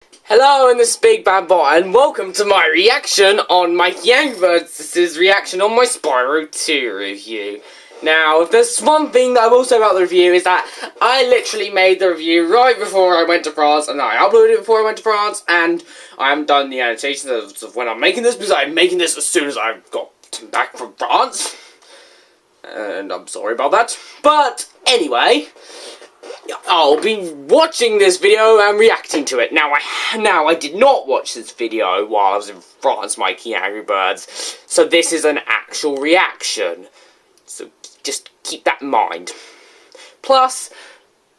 Hello, and this is Big Bad Boy, and welcome to my reaction on MikeyAngryBirds. This is reaction on my Spyro 2 review. Now, if there's one thing that I will say about the review is that I literally made the review right before I went to France, and I uploaded it before I went to France, and I haven't done the annotations of when I'm making this, because I'm making this as soon as I got back from France. And I'm sorry about that. But, anyway, I'll be watching this video and reacting to it. Now I did not watch this video while I was in France, MikeyAngryBirds, so this is an actual reaction. So just keep that in mind. Plus,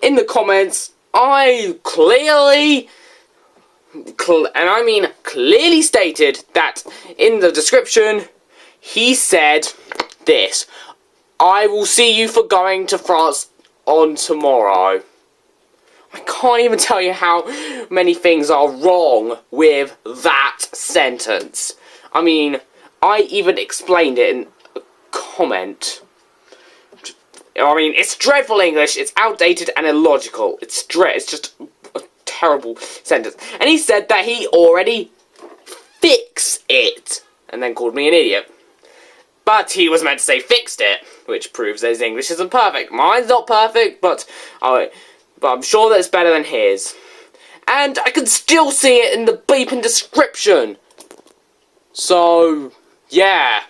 in the comments, I clearly stated that in the description, he said this: I will see you for going to France on tomorrow. I can't even tell you how many things are wrong with that sentence. I mean, I even explained it in a comment. I mean, it's dreadful English, it's outdated and illogical. It's just a terrible sentence. And he said that he already fixed it, and then called me an idiot. But he was meant to say fixed it, which proves that his English isn't perfect. Mine's not perfect, but I'm sure that it's better than his. And I can still see it in the bleeping description. So, yeah.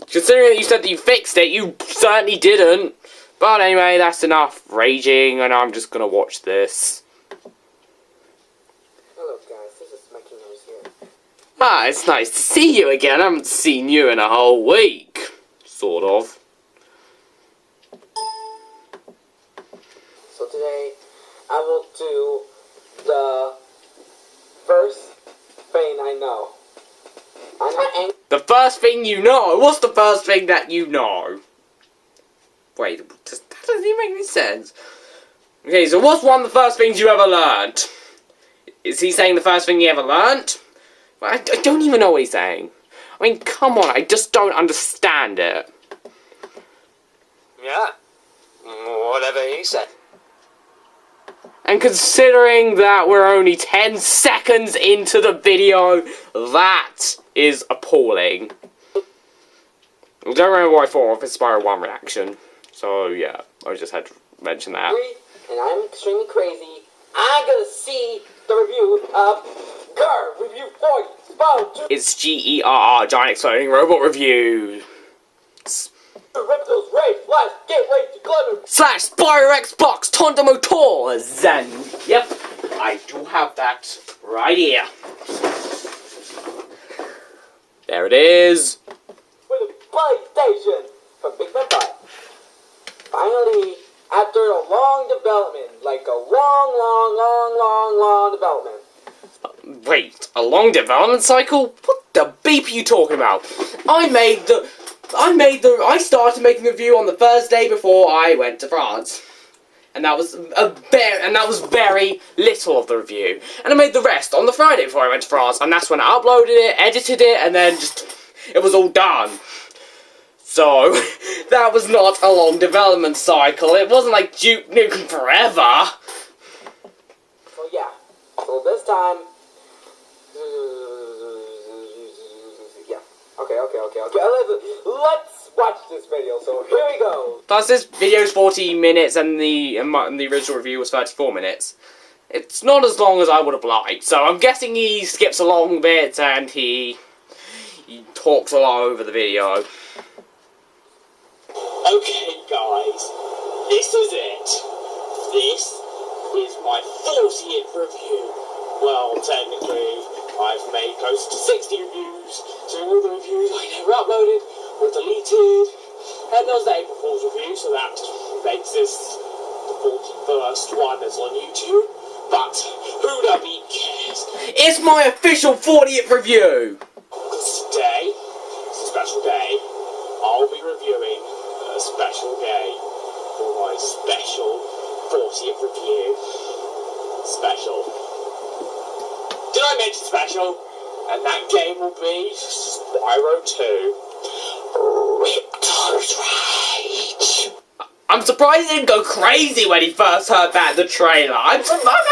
Considering that you said that you fixed it, you certainly didn't. But anyway, that's enough raging, and I'm just gonna watch this. Hello guys, this is MikeyAngryBirds here. Ah, it's nice to see you again. I haven't seen you in a whole week. Sort of. So today, I will do the first thing I know. I'm not angry. The first thing you know? What's the first thing that you know? Wait, that doesn't even make any sense. Okay, so what's one of the first things you ever learned? Is he saying the first thing he ever learned? Well, I don't even know what he's saying. I mean, come on, I just don't understand it. Yeah, whatever he said. And considering that we're only 10 seconds into the video, that is appalling. I don't remember what I thought of his Spyro 1 reaction. So, yeah, I just had to mention that. And I'm extremely crazy. I'm gonna see the review of Review 40, Spyro 2. It's GERR, Giant Exploding Robot Review. Reptiles Raid Flash Gateway to Glimmer. / Spyro Xbox Tonda Motors. And, yep, I do have that right here. There it is. For the PlayStation from Big Bad Boy. Finally, after a long development, like a long development. Wait, a long development cycle? What the beep are you talking about? I started making the review on the Thursday before I went to France. And that was very little of the review. And I made the rest on the Friday before I went to France, and that's when I uploaded it, edited it, and then it was all done. So, that was not a long development cycle. It wasn't like Duke Nukem Forever. So yeah, so this time, yeah, okay, let's watch this video, so here we go. Plus, this video is 40 minutes, and the original review was 34 minutes. It's not as long as I would have liked, so I'm guessing he skips a long bit, and he talks a lot over the video. Okay, guys, this is it. This is my 40th review. Well, technically, I've made close to 60 reviews, so all the reviews I never uploaded were deleted, and there was the April Fool's review, so that makes this the 41st one that's on YouTube, but who the beat cares? It's my official 40th review! Because today is a special day. I'll be reviewing a special game for my special 40th review. Special. Did I mention special? And that game will be Spyro 2. Reptiles Rage. I'm surprised he didn't go crazy when he first heard that in the trailer. I'm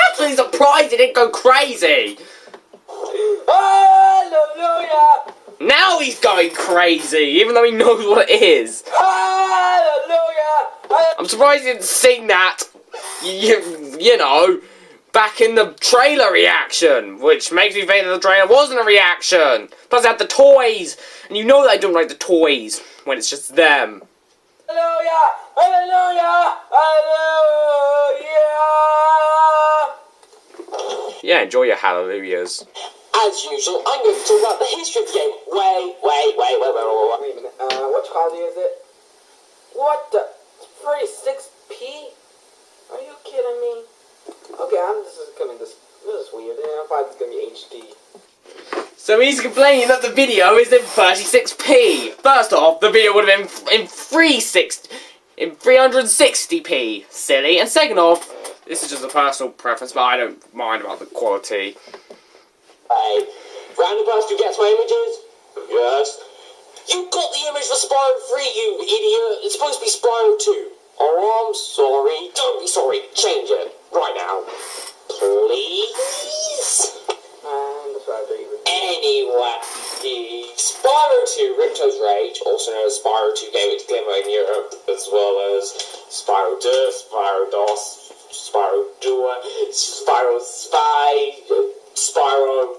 actually surprised he didn't go crazy. Hallelujah! Now he's going crazy, even though he knows what it is. Hallelujah! I'm surprised he didn't sing that, you know, back in the trailer reaction, which makes me think that the trailer wasn't a reaction. Plus, it had the toys, and you know that I don't like the toys when it's just them. Hallelujah! Hallelujah! Hallelujah! Yeah, enjoy your hallelujahs. As usual, I'm going to talk about the history of the game. Wait a minute. Which quality is it? What the? 36p? Are you kidding me? Okay, this is weird. I thought it was gonna be HD. So he's complaining that the video is in 36p. First off, the video would have been in 360p, silly. And second off, this is just a personal preference, but I don't mind about the quality. Hey, random person who gets my images? Yes. You got the image for Spyro 3, you idiot. It's supposed to be Spyro 2. Oh, I'm sorry. Don't be sorry. Change it. Right now. Please? And that's what I even. Anyway, Spyro 2 Ripto's Rage, also known as Spyro 2 Game It Glimmer in Europe, as well as Spyro 2, Spyro DOS, Spyro Duo, Spyro Spy, Spyro,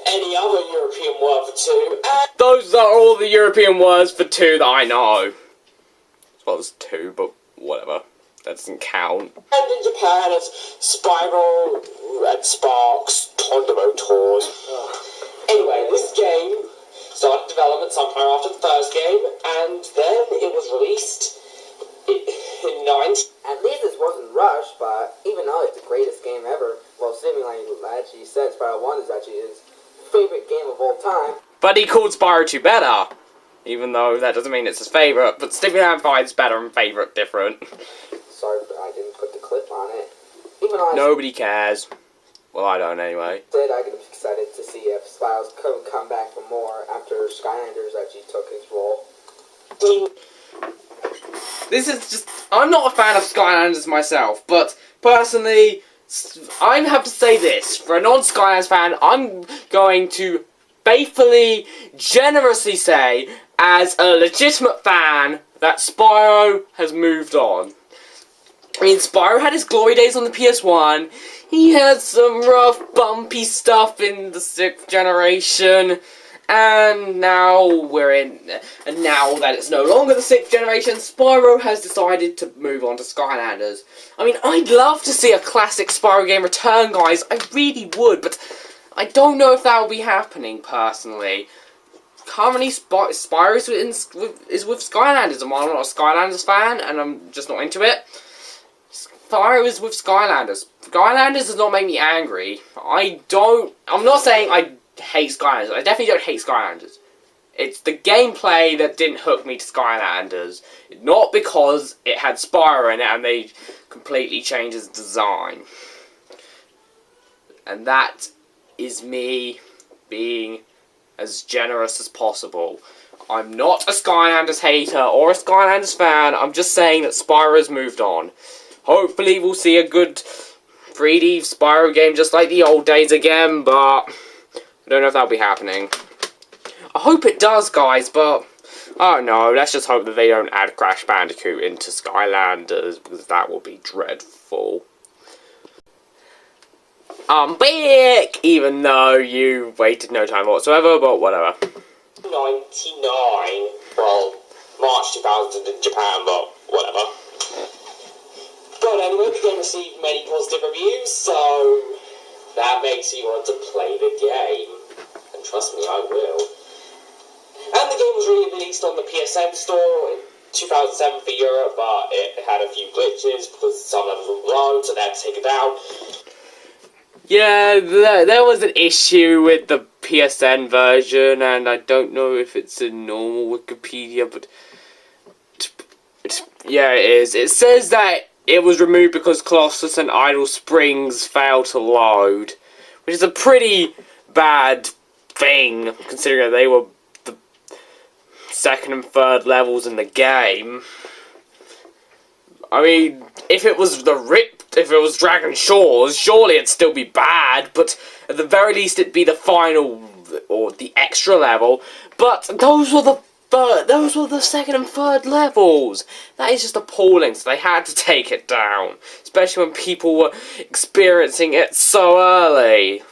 any other European word for 2, and Those are all the European words for 2 that I know. As well as 2, but whatever. That doesn't count. in Japan it's Spyro, Red Sparks, Tondomo Tours. Anyway, this game started development sometime after the first game, and then it was released in 90. At least this wasn't rushed, but even though it's the greatest game ever, well, seemingly actually said Spyro 1 is actually his favorite game of all time. But he called Spyro 2 better. Even though that doesn't mean it's his favourite. But Stimulant finds better and favourite different. Sorry, but I didn't put the clip on it. Even though I Nobody cares. Well, I don't anyway. said I could be excited to see if Spyro's could come back for more after Skylanders actually took his role. This is just... I'm not a fan of Skylanders myself, but personally, I have to say this. For a non-Skylanders fan, I'm going to faithfully, generously say, as a legitimate fan, that Spyro has moved on. I mean, Spyro had his glory days on the PS1. He had some rough, bumpy stuff in the 6th generation. And now now that it's no longer the 6th generation, Spyro has decided to move on to Skylanders. I mean, I'd love to see a classic Spyro game return, guys. I really would, but I don't know if that will be happening, personally. Currently, Spyro is with Skylanders, and while I'm not a Skylanders fan, and I'm just not into it, Spyro is with Skylanders. Skylanders does not make me angry. I'm not saying I hate Skylanders. I definitely don't hate Skylanders. It's the gameplay that didn't hook me to Skylanders. Not because it had Spyro in it and they completely changed its design. And that is me being as generous as possible. I'm not a Skylanders hater or a Skylanders fan. I'm just saying that Spyro's moved on. Hopefully we'll see a good 3D Spyro game just like the old days again, but I don't know if that'll be happening. I hope it does, guys, but I don't know. Let's just hope that they don't add Crash Bandicoot into Skylanders, because that will be dreadful. I'm back! Even though you waited no time whatsoever, but whatever. 99. Well, March 2000 in Japan, but whatever. But anyway, the game received many positive reviews, so that makes you want to play the game. And trust me, I will. And the game was released on the PSN store in 2007 for Europe, but it had a few glitches because some levels were low, so they had to take it down. Yeah, there was an issue with the PSN version, and I don't know if it's a normal Wikipedia, but yeah, it is. It says that it was removed because Colossus and Idle Springs failed to load, which is a pretty bad thing, considering that they were the second and third levels in the game. I mean, if it was if it was Dragon Shores, surely it'd still be bad, but at the very least it'd be the final, or the extra level, but those were the second and third levels. That is just appalling, so they had to take it down, especially when people were experiencing it so early.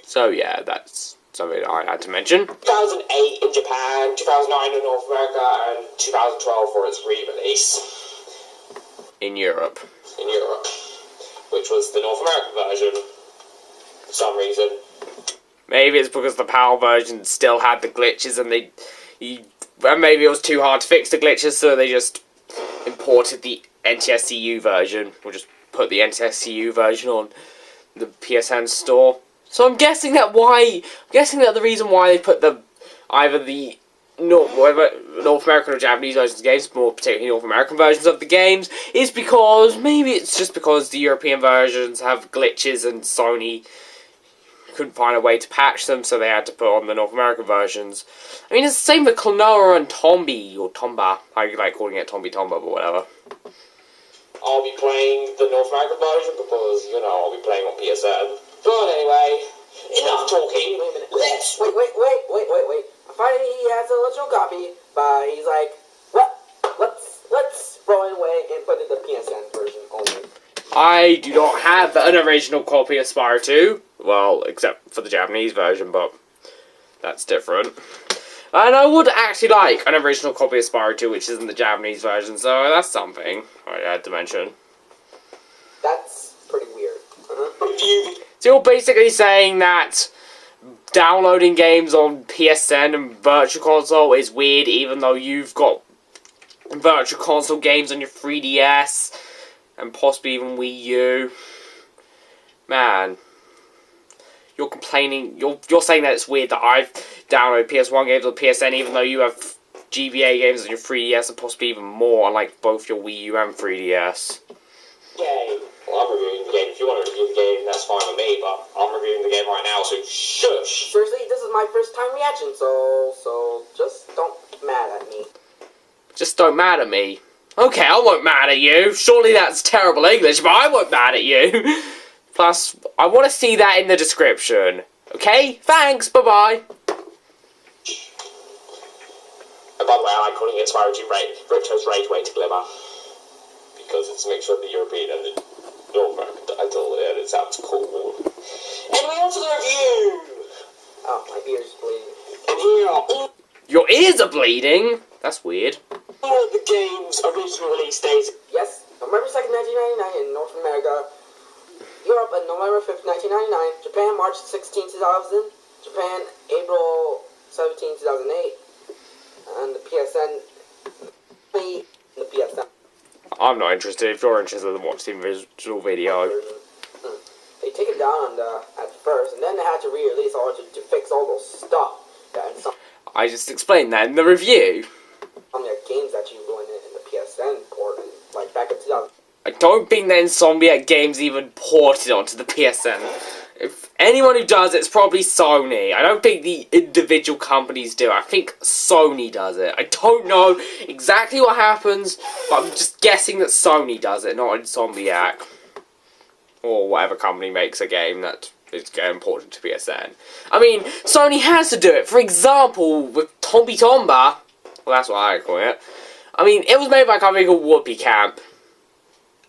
So yeah, that's something I had to mention. 2008 in Japan, 2009 in North America, and 2012 for its re-release. In Europe. In Europe. Which was the North American version. For some reason. Maybe it's because the PAL version still had the glitches and and maybe it was too hard to fix the glitches, so they just imported the NTSCU version, or just put the NTSCU version on the PSN store. So I'm guessing that the reason why they put either the North American or Japanese versions of the games, more particularly North American versions of the games, is because maybe it's just because the European versions have glitches and Sony couldn't find a way to patch them, so they had to put on the North American versions. I mean, it's the same with Klonoa and Tombi, or Tomba. I like calling it Tombi Tomba, but whatever. I'll be playing the North American version because, I'll be playing on PSN. But anyway, enough talking. Wait a minute. Wait. Finally, he has a original copy, but he's like, let's throw it away and put it in the PSN version only. I do not have an original copy of Spyro 2. Well, except for the Japanese version, but that's different. And I would actually like an original copy of Spyro 2, which isn't the Japanese version, so that's something I had to mention. That's pretty weird. So you're basically saying that downloading games on PSN and Virtual Console is weird, even though you've got Virtual Console games on your 3DS and possibly even Wii U. Man, you're complaining. You're saying that it's weird that I've downloaded PS1 games on PSN, even though you have GBA games on your 3DS and possibly even more, unlike both your Wii U and 3DS. Yay. Well, I'm reviewing the game. If you want to review the game, that's fine with me, but I'm reviewing the game right now, so shush! Seriously, this is my first time reaction, so just don't mad at me. Just don't mad at me. Okay, I won't mad at you. Surely that's terrible English, but I won't mad at you. Plus, I want to see that in the description. Okay? Thanks, bye-bye. And by the way, I like calling it Spyro 2 Ripto's Rage Way to Glimmer. Because it's a mixture of the European and the North American title, and it sounds cool. Anyway, on to the review! Oh, my ears bleeding. And here are all... Your ears are bleeding? That's weird. All of the game's original release dates. Yes, November 2nd, 1999 in North America. Europe on November 5th, 1999. Japan, March 16, 2000. Japan, April 17, 2008. And the PSN. The PSN. I'm not interested. If you're interested, then watch the visual video. They take it down at first, and then they had to re-release all to fix all those stuff that some I just explained that in the review. on their games that you ruined in the PSN port, like back in 2000. I don't think the Insomniac games even ported onto the PSN. If anyone who does, it's probably Sony. I don't think the individual companies do. I think Sony does it. I don't know exactly what happens, but I'm just guessing that Sony does it, not Insomniac. Or whatever company makes a game that is getting ported to PSN. I mean, Sony has to do it. For example, with Tombi Tomba, well, that's what I call it. I mean, it was made by a company called Whoopee Camp.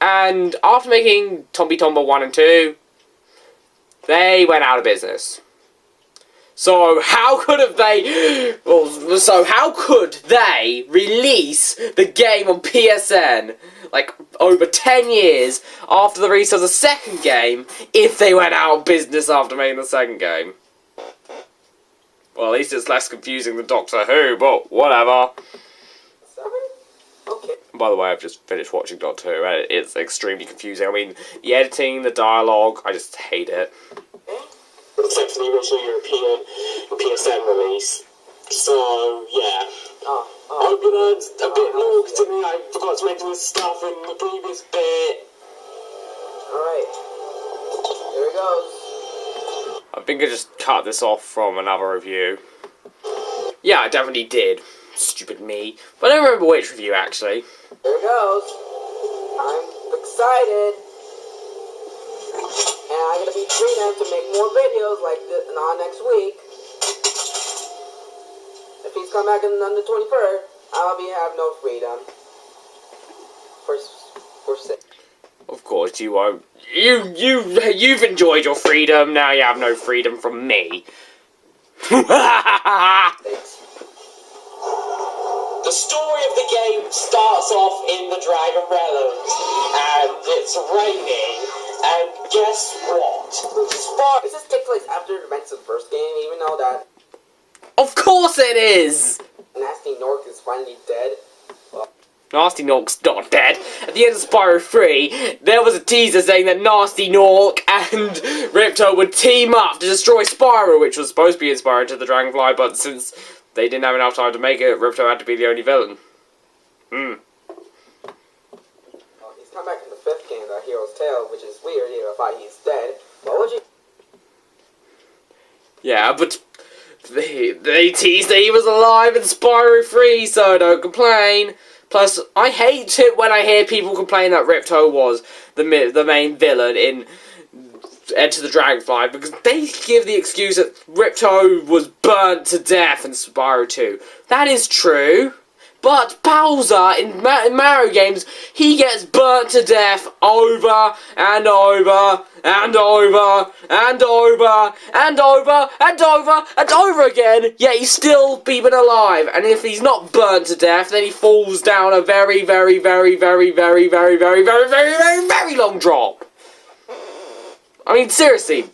And after making Tombi Tomba 1 and 2, they went out of business. So how could they release the game on PSN like over 10 years after the release of the second game if they went out of business after making the second game? Well, at least it's less confusing than Doctor Who, but whatever. 7? Okay. By the way, I've just finished watching Doctor Who, and it's extremely confusing. I mean, the editing, the dialogue, I just hate it. Except for the original European PSN release. So, yeah. I hope you learned a bit more, because I forgot to mention this stuff in the previous bit. Alright. Here it goes. I think I just cut this off from another review. Yeah, I definitely did. Stupid me. But I don't remember which review, actually. Here it goes. I'm excited. And I'm gonna be freedom to make more videos like this next week. If he's come back on the 23rd, I'll have no freedom. For 6. Of course you won't. You've enjoyed your freedom, now you have no freedom from me. The story of the game starts off in the Dragon Realms, and it's raining, and guess what? Does this take place after the events of the first game, even though that Of course it is! Nasty Nork is finally dead? Nasty Nork's not dead. At the end of Spyro 3, there was a teaser saying that Nasty Nork and Ripto would team up to destroy Spyro, which was supposed to be inspired to the Dragonfly, but since they didn't have enough time to make it, Ripto had to be the only villain. Well, he's come back in the 5th game, The Hero's Tale, which is weird, if he's dead. What would you... Yeah, but they teased that he was alive in Spyro 3, so don't complain. Plus, I hate it when I hear people complain that Ripto was the main villain in Enter the Dragonfly, because they give the excuse that Ripto was burnt to death in Spyro 2. That is true, but Bowser in Mario games, he gets burnt to death over and over and over and over and over and over and over again, yet he's still been alive. And if he's not burnt to death, then he falls down a very, very, very, very, very, very, very, very, very, very, very long drop. I mean, seriously,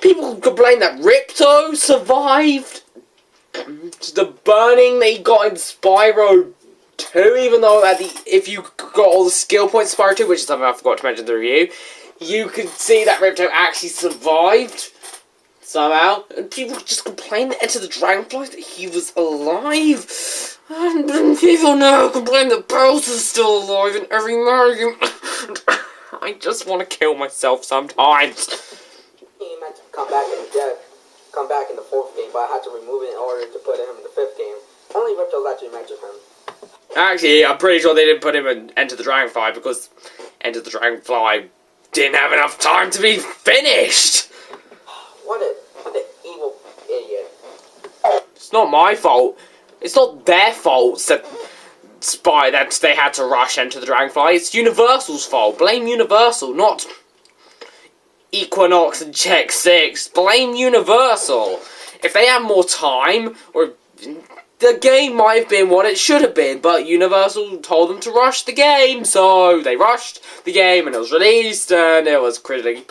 people complain that Ripto survived the burning that he got in Spyro 2, even though if you got all the skill points in Spyro 2, which is something I forgot to mention in the review, you could see that Ripto actually survived somehow, and people just complain that Enter the Dragonfly that he was alive, and people now complain that Bowser's still alive in every Mario game. I just want to kill myself sometimes. He meant to come back in the 4th game, but I had to remove it in order to put him in the 5th game. Only Ripto's actually mentioned him. Actually, I'm pretty sure they didn't put him in Enter the Dragonfly because Enter the Dragonfly didn't have enough time to be finished. What an evil idiot. It's not my fault. It's not their fault that they had to rush Enter the Dragonfly. It's Universal's fault. Blame Universal, not Equinox and Check 6. Blame Universal. If they had more time, or the game might have been what it should have been, but Universal told them to rush the game, so they rushed the game and it was released, and it was critically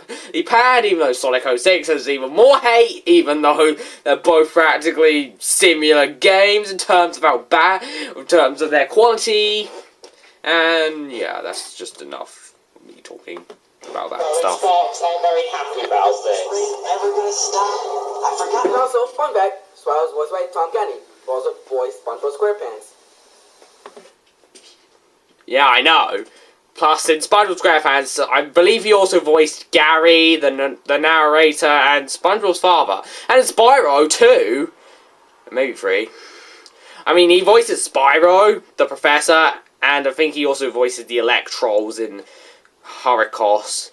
panned, even though Sonic 06 has even more hate, even though they're both practically similar games in terms of their quality. And yeah, that's just enough of me talking about that stuff. Sparks, I'm very happy about this. Never gonna stop. I forgot. And also, fun fact, Spyro's voiced by Tom Kenny, who also voiced SpongeBob SquarePants. Yeah, I know. Plus, in SpongeBob SquarePants, I believe he also voiced Gary, the narrator, and SpongeBob's father. And in Spyro, too. Maybe 3. I mean, he voices Spyro, the professor, and I think he also voices the Electrolls in Hurricos.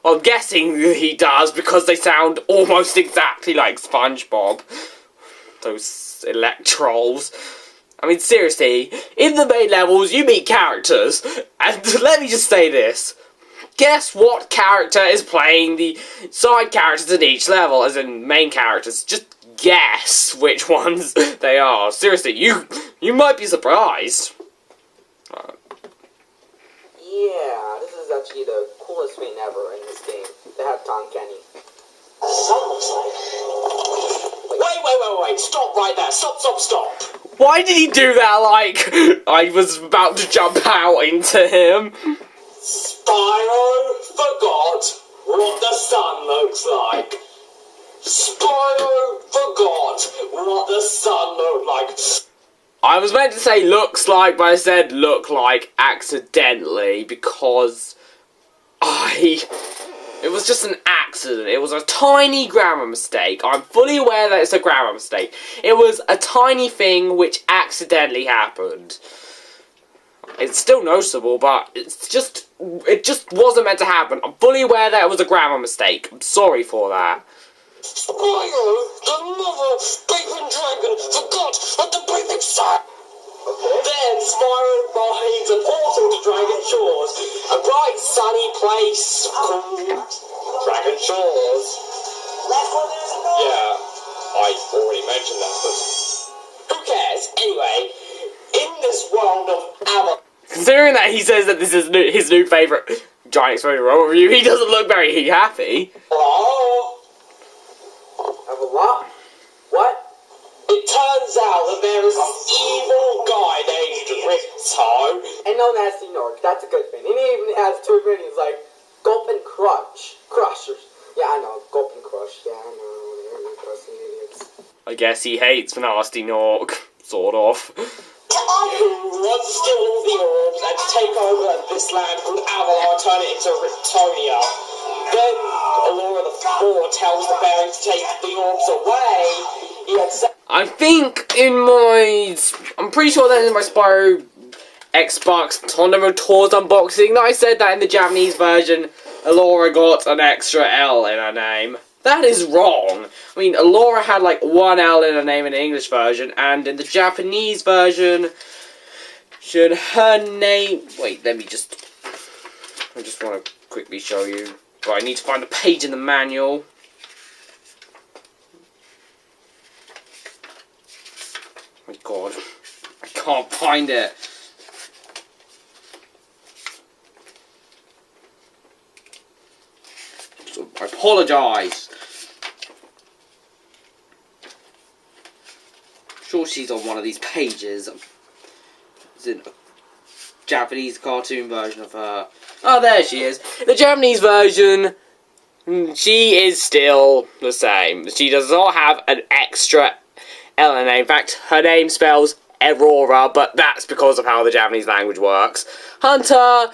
Well, I'm guessing he does, because they sound almost exactly like SpongeBob. Those Electrolls. I mean, seriously, in the main levels, you meet characters, and let me just say this. Guess what character is playing the side characters in each level, as in main characters? Just guess which ones they are. Seriously, you might be surprised. Yeah, this is actually the coolest thing ever in this game. They have Tom Kenny. Wait, stop right there, stop. Why did he do that like I was about to jump out into him? Spyro forgot what the sun looks like. Spyro forgot what the sun looked like. I was meant to say looks like, but I said look like accidentally because I It was just an accident. It was a tiny grammar mistake. I'm fully aware that it's a grammar mistake. It was a tiny thing which accidentally happened. It's still noticeable, but it just wasn't meant to happen. I'm fully aware that it was a grammar mistake. I'm sorry for that. Spyro, the mother baby dragon, forgot what the baby said. Then Spyro finds a portal to Dragon Shores, a bright sunny place called Dragon Shores. Yeah, I already mentioned that, but who cares? Anyway, in this world of Avalon. Considering that he says that this is his new favourite Giant Explosion Robot review, he doesn't look very happy. Have a what? What? It turns out that there is an evil guy named Ripto. And no nasty Nork, that's a good thing. And he even has two videos like Gulp and Crush. Crushers. Yeah, I know. Gulp and Crush. Yeah, I know. They're cussing idiots. I guess he hates Nasty Nork, sort of. Who wants to steal all the orbs and take over this land called Avalon, turn it into Riptonia. Then Allura the Four tells the fairy to take the orbs away. He accepts. I think I'm pretty sure that in my Spyro Xbox Tournament Tours unboxing that I said that in the Japanese version, Allura got an extra L in her name. That is wrong. I mean, Allura had like one L in her name in the English version, and in the Japanese version, should her name... Wait, I just want to quickly show you. But I need to find a page in the manual. Oh my god. I can't find it. So, I apologise. Sure she's on one of these pages. It's in a Japanese cartoon version of her. Oh, there she is. The Japanese version, she is still the same. She does not have an extra L in her name. In fact, her name spells Aurora, but that's because of how the Japanese language works. Hunter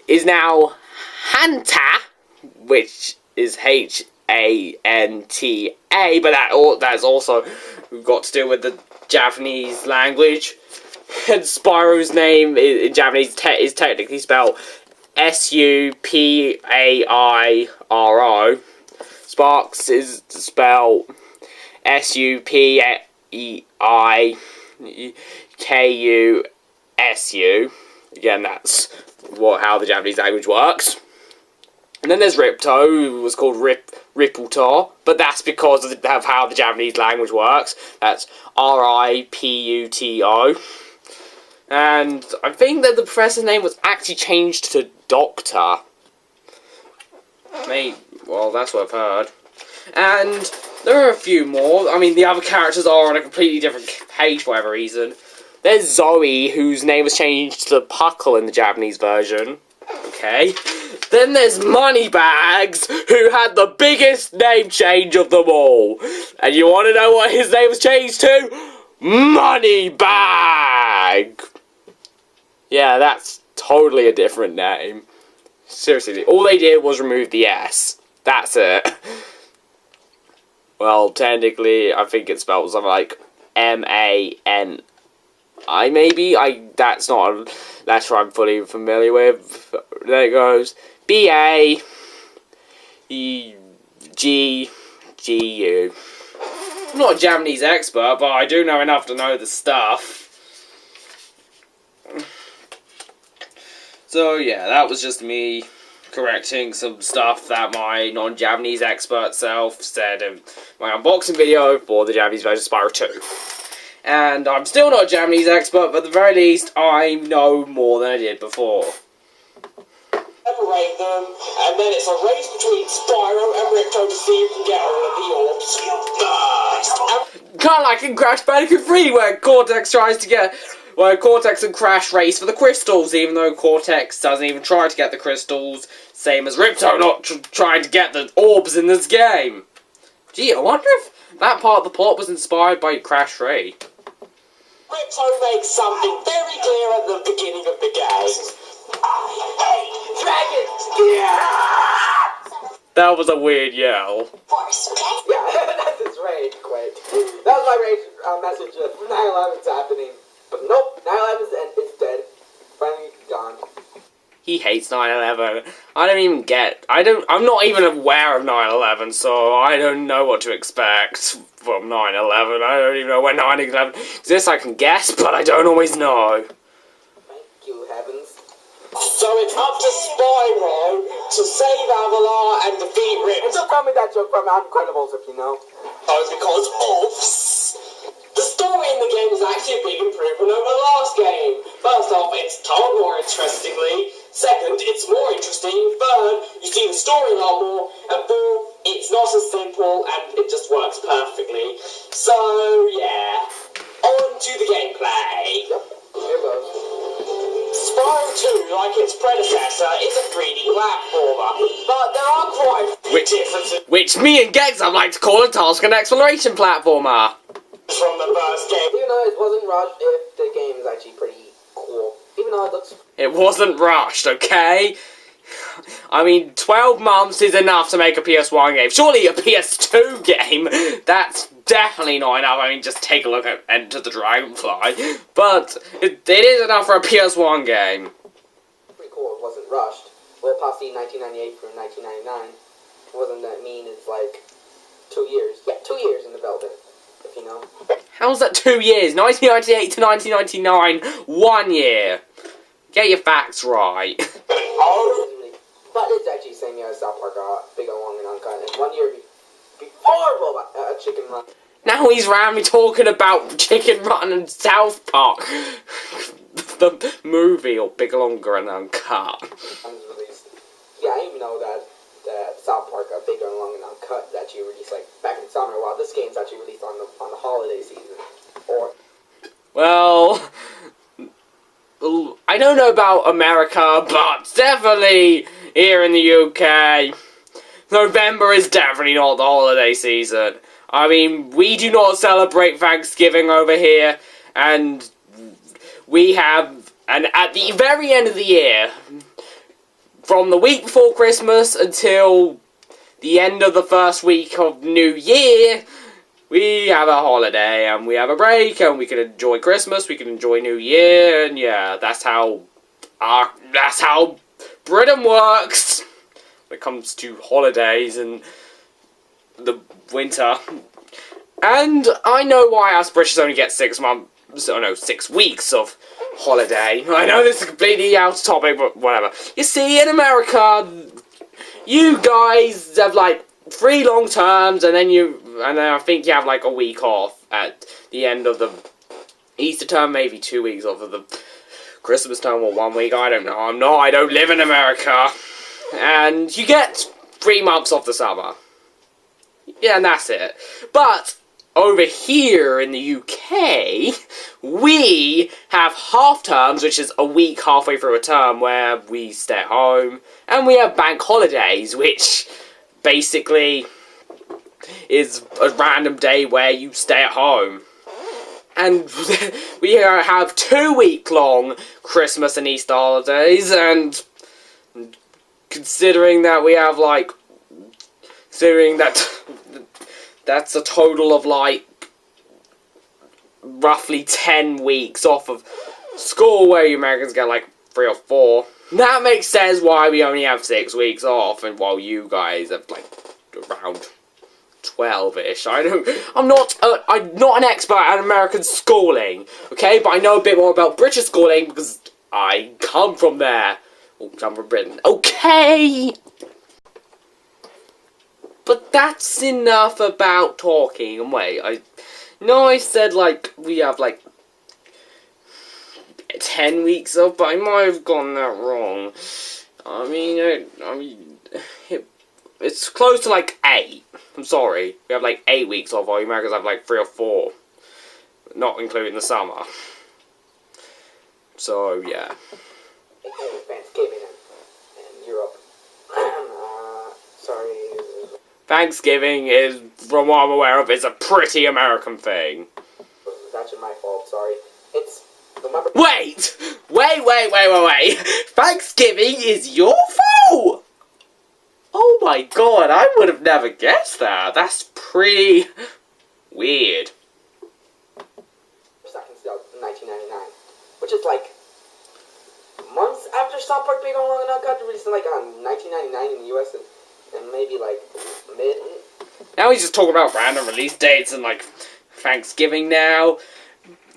is now Hanta, which is H-A-N-T-A, but that's also got to do with the Japanese language. And Spyro's name in Japanese is technically spelled S-U-P-A-I-R-O. Sparks is spelled S-U-P-A-I-K-U-S-U. Again, that's how the Japanese language works. And then there's Ripto, who was called Riputo, but that's because of how the Japanese language works. That's R-I-P-U-T-O. And I think that the professor's name was actually changed to Doctor. Well, that's what I've heard. And there are a few more. I mean, the other characters are on a completely different page for whatever reason. There's Zoe, whose name was changed to Puckle in the Japanese version. Okay. Then there's Moneybags, who had the biggest name change of them all. And you want to know what his name was changed to? Moneybag! Yeah, that's totally a different name. Seriously, all they did was remove the S. That's it. Well, technically, I think it spells something like M-A-N-I, maybe? That's not a letter I'm fully familiar with. There it goes. B-A-E-G-G-U. I'm not a Japanese expert, but I do know enough to know the stuff. So, yeah, that was just me correcting some stuff that my non-Japanese expert self said in my unboxing video for the Japanese version of Spyro 2. And I'm still not a Japanese expert, but at the very least, I know more than I did before. Separate them, and then it's a race between Spyro and Ripto to see who can get all of the orbs. Kind of like in Crash Bandicoot 3, where Cortex and Crash race for the crystals, even though Cortex doesn't even try to get the crystals, same as Ripto not trying to get the orbs in this game. Gee, I wonder if that part of the plot was inspired by Crash 3. Ripto makes something very clear at the beginning of the game. Hey, dragons! Yeah! That was a weird yell. Yeah, that's his rage quit. That was my rage message of 9/11's happening. But nope, 9/11's it's dead. Finally gone. He hates 9/11. I don't even get... I'm not even aware of 9/11, so I don't know what to expect from 9/11. I don't even know when 9/11 exists. I can guess, but I don't always know. Thank you, heavens. So it's up to Spyro to save Avalar and defeat Rip. And don't tell me that joke from Incredibles if you know. Oh, because of the story in the game is actually a big improvement over the last game. First off, it's told more interestingly. Second, it's more interesting. Third, you see the story a lot more. And fourth, it's not as simple and it just works perfectly. So, yeah. On to the gameplay. Yep, here goes. Spyro 2, like its predecessor, is a 3D platformer, but there are quite a few differences Which me and Gegzam like to call a task and exploration platformer. from the first game. Even though it wasn't rushed, the game is actually pretty cool. Even though it looks... It wasn't rushed, okay? I mean, 12 months is enough to make a PS1 game. Surely a PS2 game, that's definitely not enough. I mean, just take a look at Enter the Dragonfly. But it is enough for a PS1 game. Pretty cool, it wasn't rushed. Well, possibly 1998 through 1999. It wasn't that mean, it's like 2 years. Yeah, 2 years in development, if you know. How's that 2 years? 1998 to 1999, 1 year. Get your facts right. But it's actually the same year as South Park, Big and Long and Uncut. And 1 year before Robot, Chicken Run. Now he's randomly talking about Chicken Run and South Park. The movie, or Big Longer and Uncut. Was released. Yeah, I didn't even know that South Park, Big and Long and Uncut, is actually released like back in summer. While this game's actually released on the holiday season. Or Well, I don't know about America, but definitely here in the UK, November is definitely not the holiday season. I mean, we do not celebrate Thanksgiving over here, and at the very end of the year, from the week before Christmas until the end of the first week of New Year, we have a holiday, and we have a break, and we can enjoy Christmas, we can enjoy New Year, and yeah, that's how Britain works when it comes to holidays and the winter. And I know why us British only get 6 weeks of holiday. I know this is completely out of topic, but whatever. You see, in America, you guys have like 3 long terms, and then I think you have like a week off at the end of the Easter term, maybe 2 weeks off of the Christmas term, or 1 week, I don't know. I don't live in America. And you get 3 months off the summer. Yeah, and that's it. But over here in the UK, we have half terms, which is a week halfway through a term where we stay at home, and we have bank holidays, which basically is a random day where you stay at home. And we have 2 week-long Christmas and Easter holidays, and considering that we have that's a total of like roughly 10 weeks off of school, where you Americans get like 3 or 4. That makes sense why we only have 6 weeks off, and while you guys have like around 12-ish. I'm not an expert at American schooling, okay? But I know a bit more about British schooling because I come from there. Oh, come from Britain. Okay! But that's enough about talking. And wait, I said like we have like 10 weeks off, but I might have gotten that wrong. I mean, it's close to like 8. I'm sorry. We have like 8 weeks off, while Americans have like 3 or 4. Not including the summer. So, yeah. Thanksgiving in Europe. Sorry. Thanksgiving is, from what I'm aware of, is a pretty American thing. That's my fault, sorry. It's... Remember... Wait! Wait! Thanksgiving is your fault! Oh my my god, I would have never guessed that. That's pretty weird. 2nd, 1999, which is like months after South Park Big on Long and Uncut, released in like 1999 in the US and maybe like mid. Now he's just talking about random release dates and like Thanksgiving now.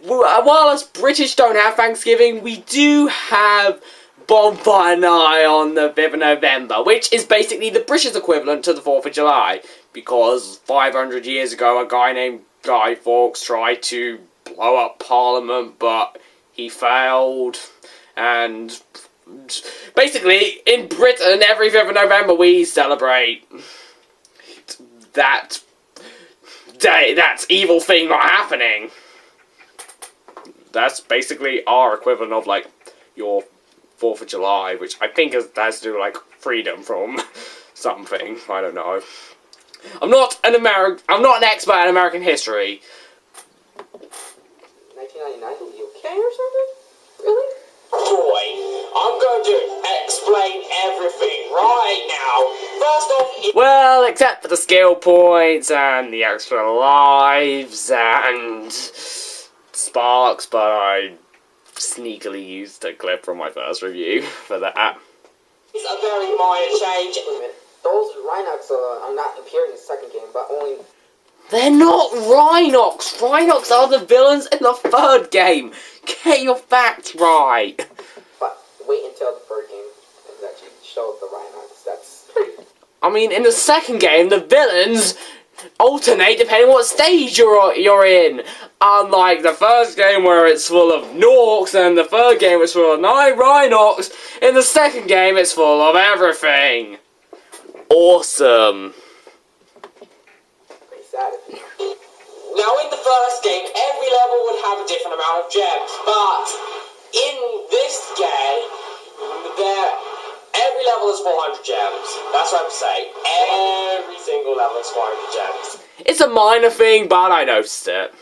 While us British don't have Thanksgiving, we do have Bonfire Night on the 5th of November, which is basically the British equivalent to the 4th of July, because 500 years ago a guy named Guy Fawkes tried to blow up Parliament, but he failed, and basically in Britain every 5th of November we celebrate that day, that evil thing not happening. That's basically our equivalent of like your 4th of July, which I think has to do with like freedom from something. I don't know. I'm not an expert in American history. 1999 in the UK or something? Really? Boy, I'm going to explain everything right now. First off, Well, except for the skill points and the extra lives and sparks, but I sneakily used a clip from my first review for that. it's a very minor change. Wait a minute. Those Rhinox are not appearing in the 2nd game, but only... They're not Rhinox! Rhinox are the villains in the 3rd game! Get your facts right! But wait until the 3rd game and actually show the Rhinox. That's pretty... I mean, in the 2nd game, the villains alternate depending on what stage you're in. Unlike the 1st game where it's full of Norks, and the 3rd game it's full of 9 Rhinox, in the 2nd game it's full of everything. Awesome. pretty sad. Now, in the first game, every level would have a different amount of gems, but in this game, every level is 400 gems. That's what I'm saying. Every single level is 400 gems. It's a minor thing, but I noticed it.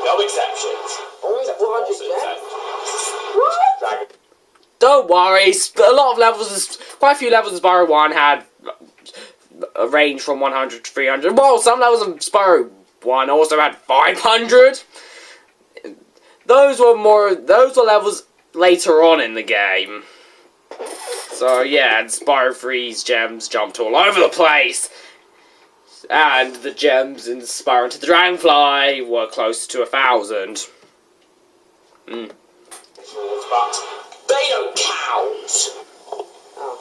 No exceptions. Only Except 400 bosses gems? and What? Dragon. Don't worry, a lot of levels, quite a few levels of Spyro 1 had a range from 100 to 300. Well, some levels of Spyro 1 also had 500. Those were levels later on in the game. So yeah, and Spyro 3's gems jumped all over the place. And the gems in Spyro Into the Dragonfly were close to 1,000. But they don't count. Oh.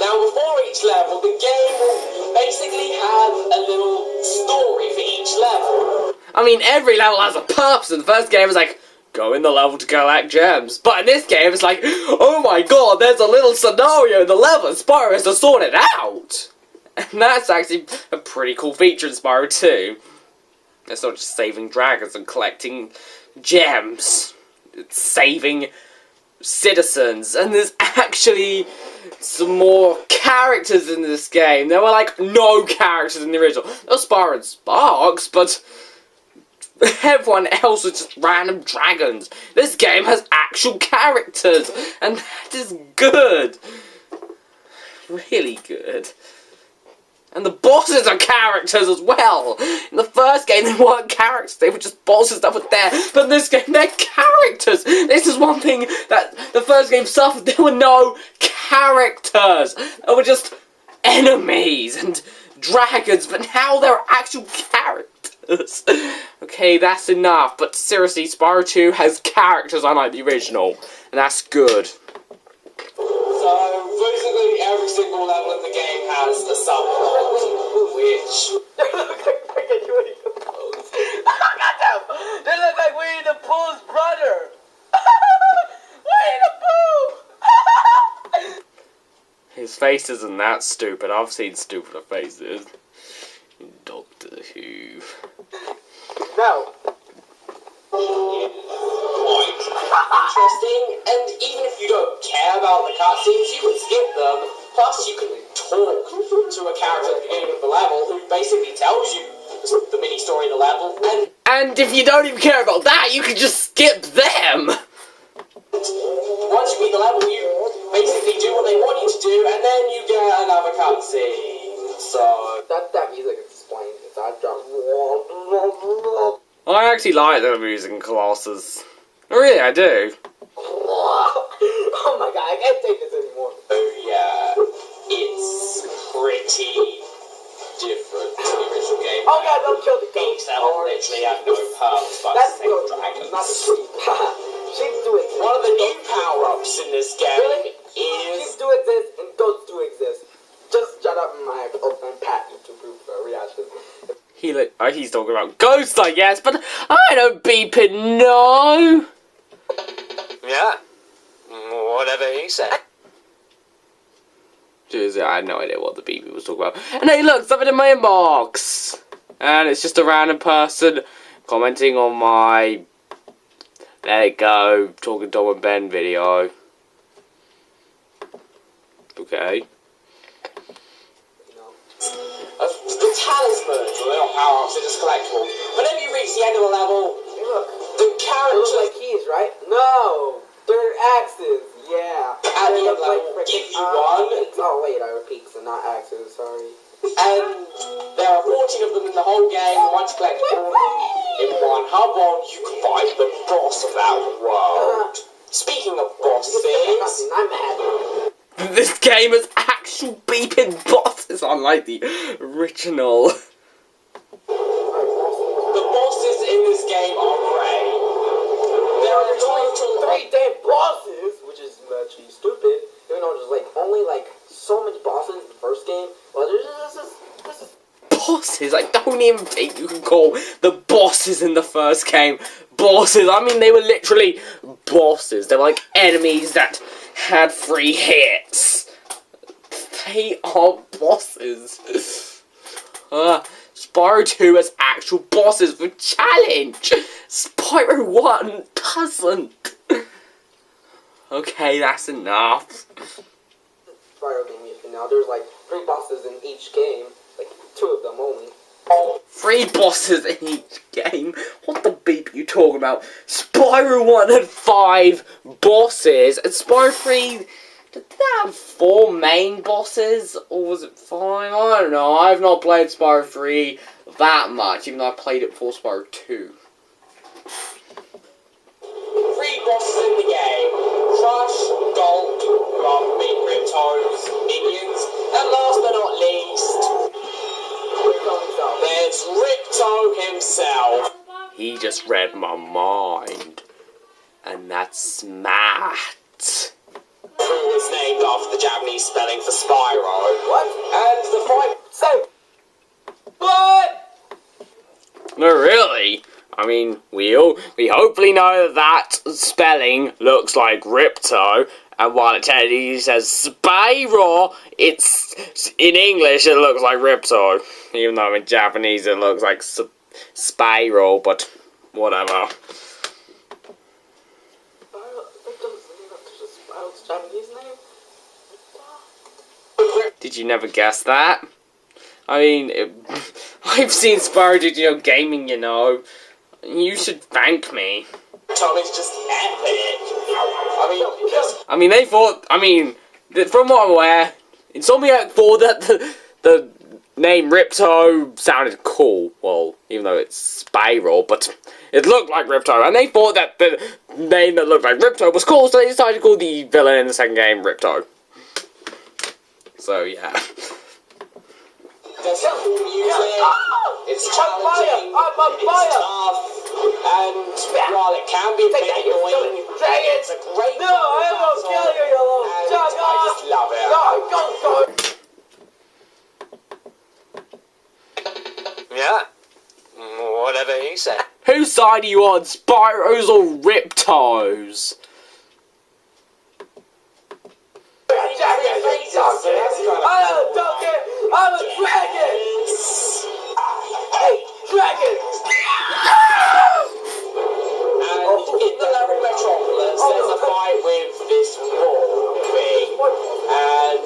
Now, before each level, the game will basically have a little story for each level. I mean, every level has a purpose. In the first game, it's like, go in the level to collect gems. But in this game, it's like, oh my god, there's a little scenario in the level. Spyro has to sort it out. And that's actually a pretty cool feature in Spyro 2. It's not just saving dragons and collecting gems. It's saving citizens. And there's actually some more characters in this game. There were like no characters in the original. There was Spyro and Sparks, but everyone else was just random dragons. This game has actual characters, and that is good. Really good. And the bosses are characters as well. In the first game, they weren't characters. They were just bosses that were there. But in this game, they're characters. This is one thing that the first game suffered. There were no characters. They were just enemies and dragons. But now there are actual characters. Okay, that's enough. But seriously, Spyro 2 has characters unlike the original. And that's good. So, basically, every single level in the game has a subplot, which... They look like Winnie the Pooh's brother. Winnie the Pooh. His face isn't that stupid. I've seen stupider faces in Doctor Who. No. Quite interesting, and even if you don't care about the cutscenes, you can skip them. Plus, you can talk to a character at the beginning of the level who basically tells you the mini story of the level. And if you don't even care about that, you can just skip them. Once you beat the level, you basically do what they want you to do, and then you get another cutscene. So That music explains it. I just... I actually like the music in Colossus. Really, I do. Oh my god, I can't take this anymore. yeah, it's pretty different to the original game. Oh god, don't kill the Beaks ghost. that literally have no purpose but That's to save good. dragons. Not the sheep. Sheep do exist. One of the new power-ups in this game Really? is... Sheep do exist and goats do exist. Just shut up my open pat YouTube reaction. He's talking about ghosts, I guess, but I don't beeping know. Yeah, whatever he said. Seriously, I had no idea what the beeping was talking about. And hey, look, something in my inbox! And it's just a random person commenting on my Let It Go, Talking Tom and Ben video. Okay. The talismans, or they're not power-ups, they're just collectibles. Whenever you reach the end of a level, Look, the they characters look like keys, right? No, they're axes. Yeah. at the They end of look the level like give you freaking one, peaks. Oh wait, I were peaks and not axes. Sorry. and there are 14 of them in the whole game. Once you collect all of them in one hub on, you can fight the boss of that world. Speaking of bosses, I'm mad. This game has actual beeping bosses, unlike the original. the bosses in this game are great. There are There's only total 3 damn bosses, which is actually stupid. Even though there's like only like so many bosses in the first game. Well, this is Bosses? I don't even think you can call the bosses in the first game bosses. I mean, they were literally bosses. They were like enemies that had 3 hits. They are bosses. Spyro 2 has actual bosses with challenge. Spyro 1 doesn't. Okay, that's enough. Spyro game. You know, there's like 3 bosses in each game. Like 2 of them only. 3 bosses in each game? What the beep are you talking about? Spyro 1 had 5 bosses, and Spyro 3... Did that have 4 main bosses? Or was it 5? I don't know. I've not played Spyro 3 that much, even though I played it before Spyro 2. 3 bosses in the game. Crush, Gulp, Rumpy, Cryptos, Minions, and last but not least, there's Ripto himself. He just read my mind. And that's smart. Who was named after the Japanese spelling for Spyro. What? And the fight... So. What? No, really? I mean, we hopefully know that spelling looks like Ripto, and while it technically says Spyro, it's in English it looks like Ripto, even though in Japanese it looks like Spyro, but whatever. Spyro's Japanese name? Did you never guess that? I mean, I've seen Spyro do gaming, you know. You should thank me. Tommy's just epic. I mean, they thought, from what I'm aware, Insomniac thought that the name Ripto sounded cool. Well, even though it's Spyro, but it looked like Ripto. And they thought that the name that looked like Ripto was cool, so they decided to call the villain in the second game Ripto. So, yeah. There's cool music, it's challenging, it's tough, and while it can be a bit annoying, it's a great No, I won't kill you, you little and jug I just love it. No, go. Yeah, whatever he said. Whose side are you on, Spyro's or Ripto's? I'm a dragon! Hey, dragon! And in the level Metropolis, there's a fight with this wall thing, and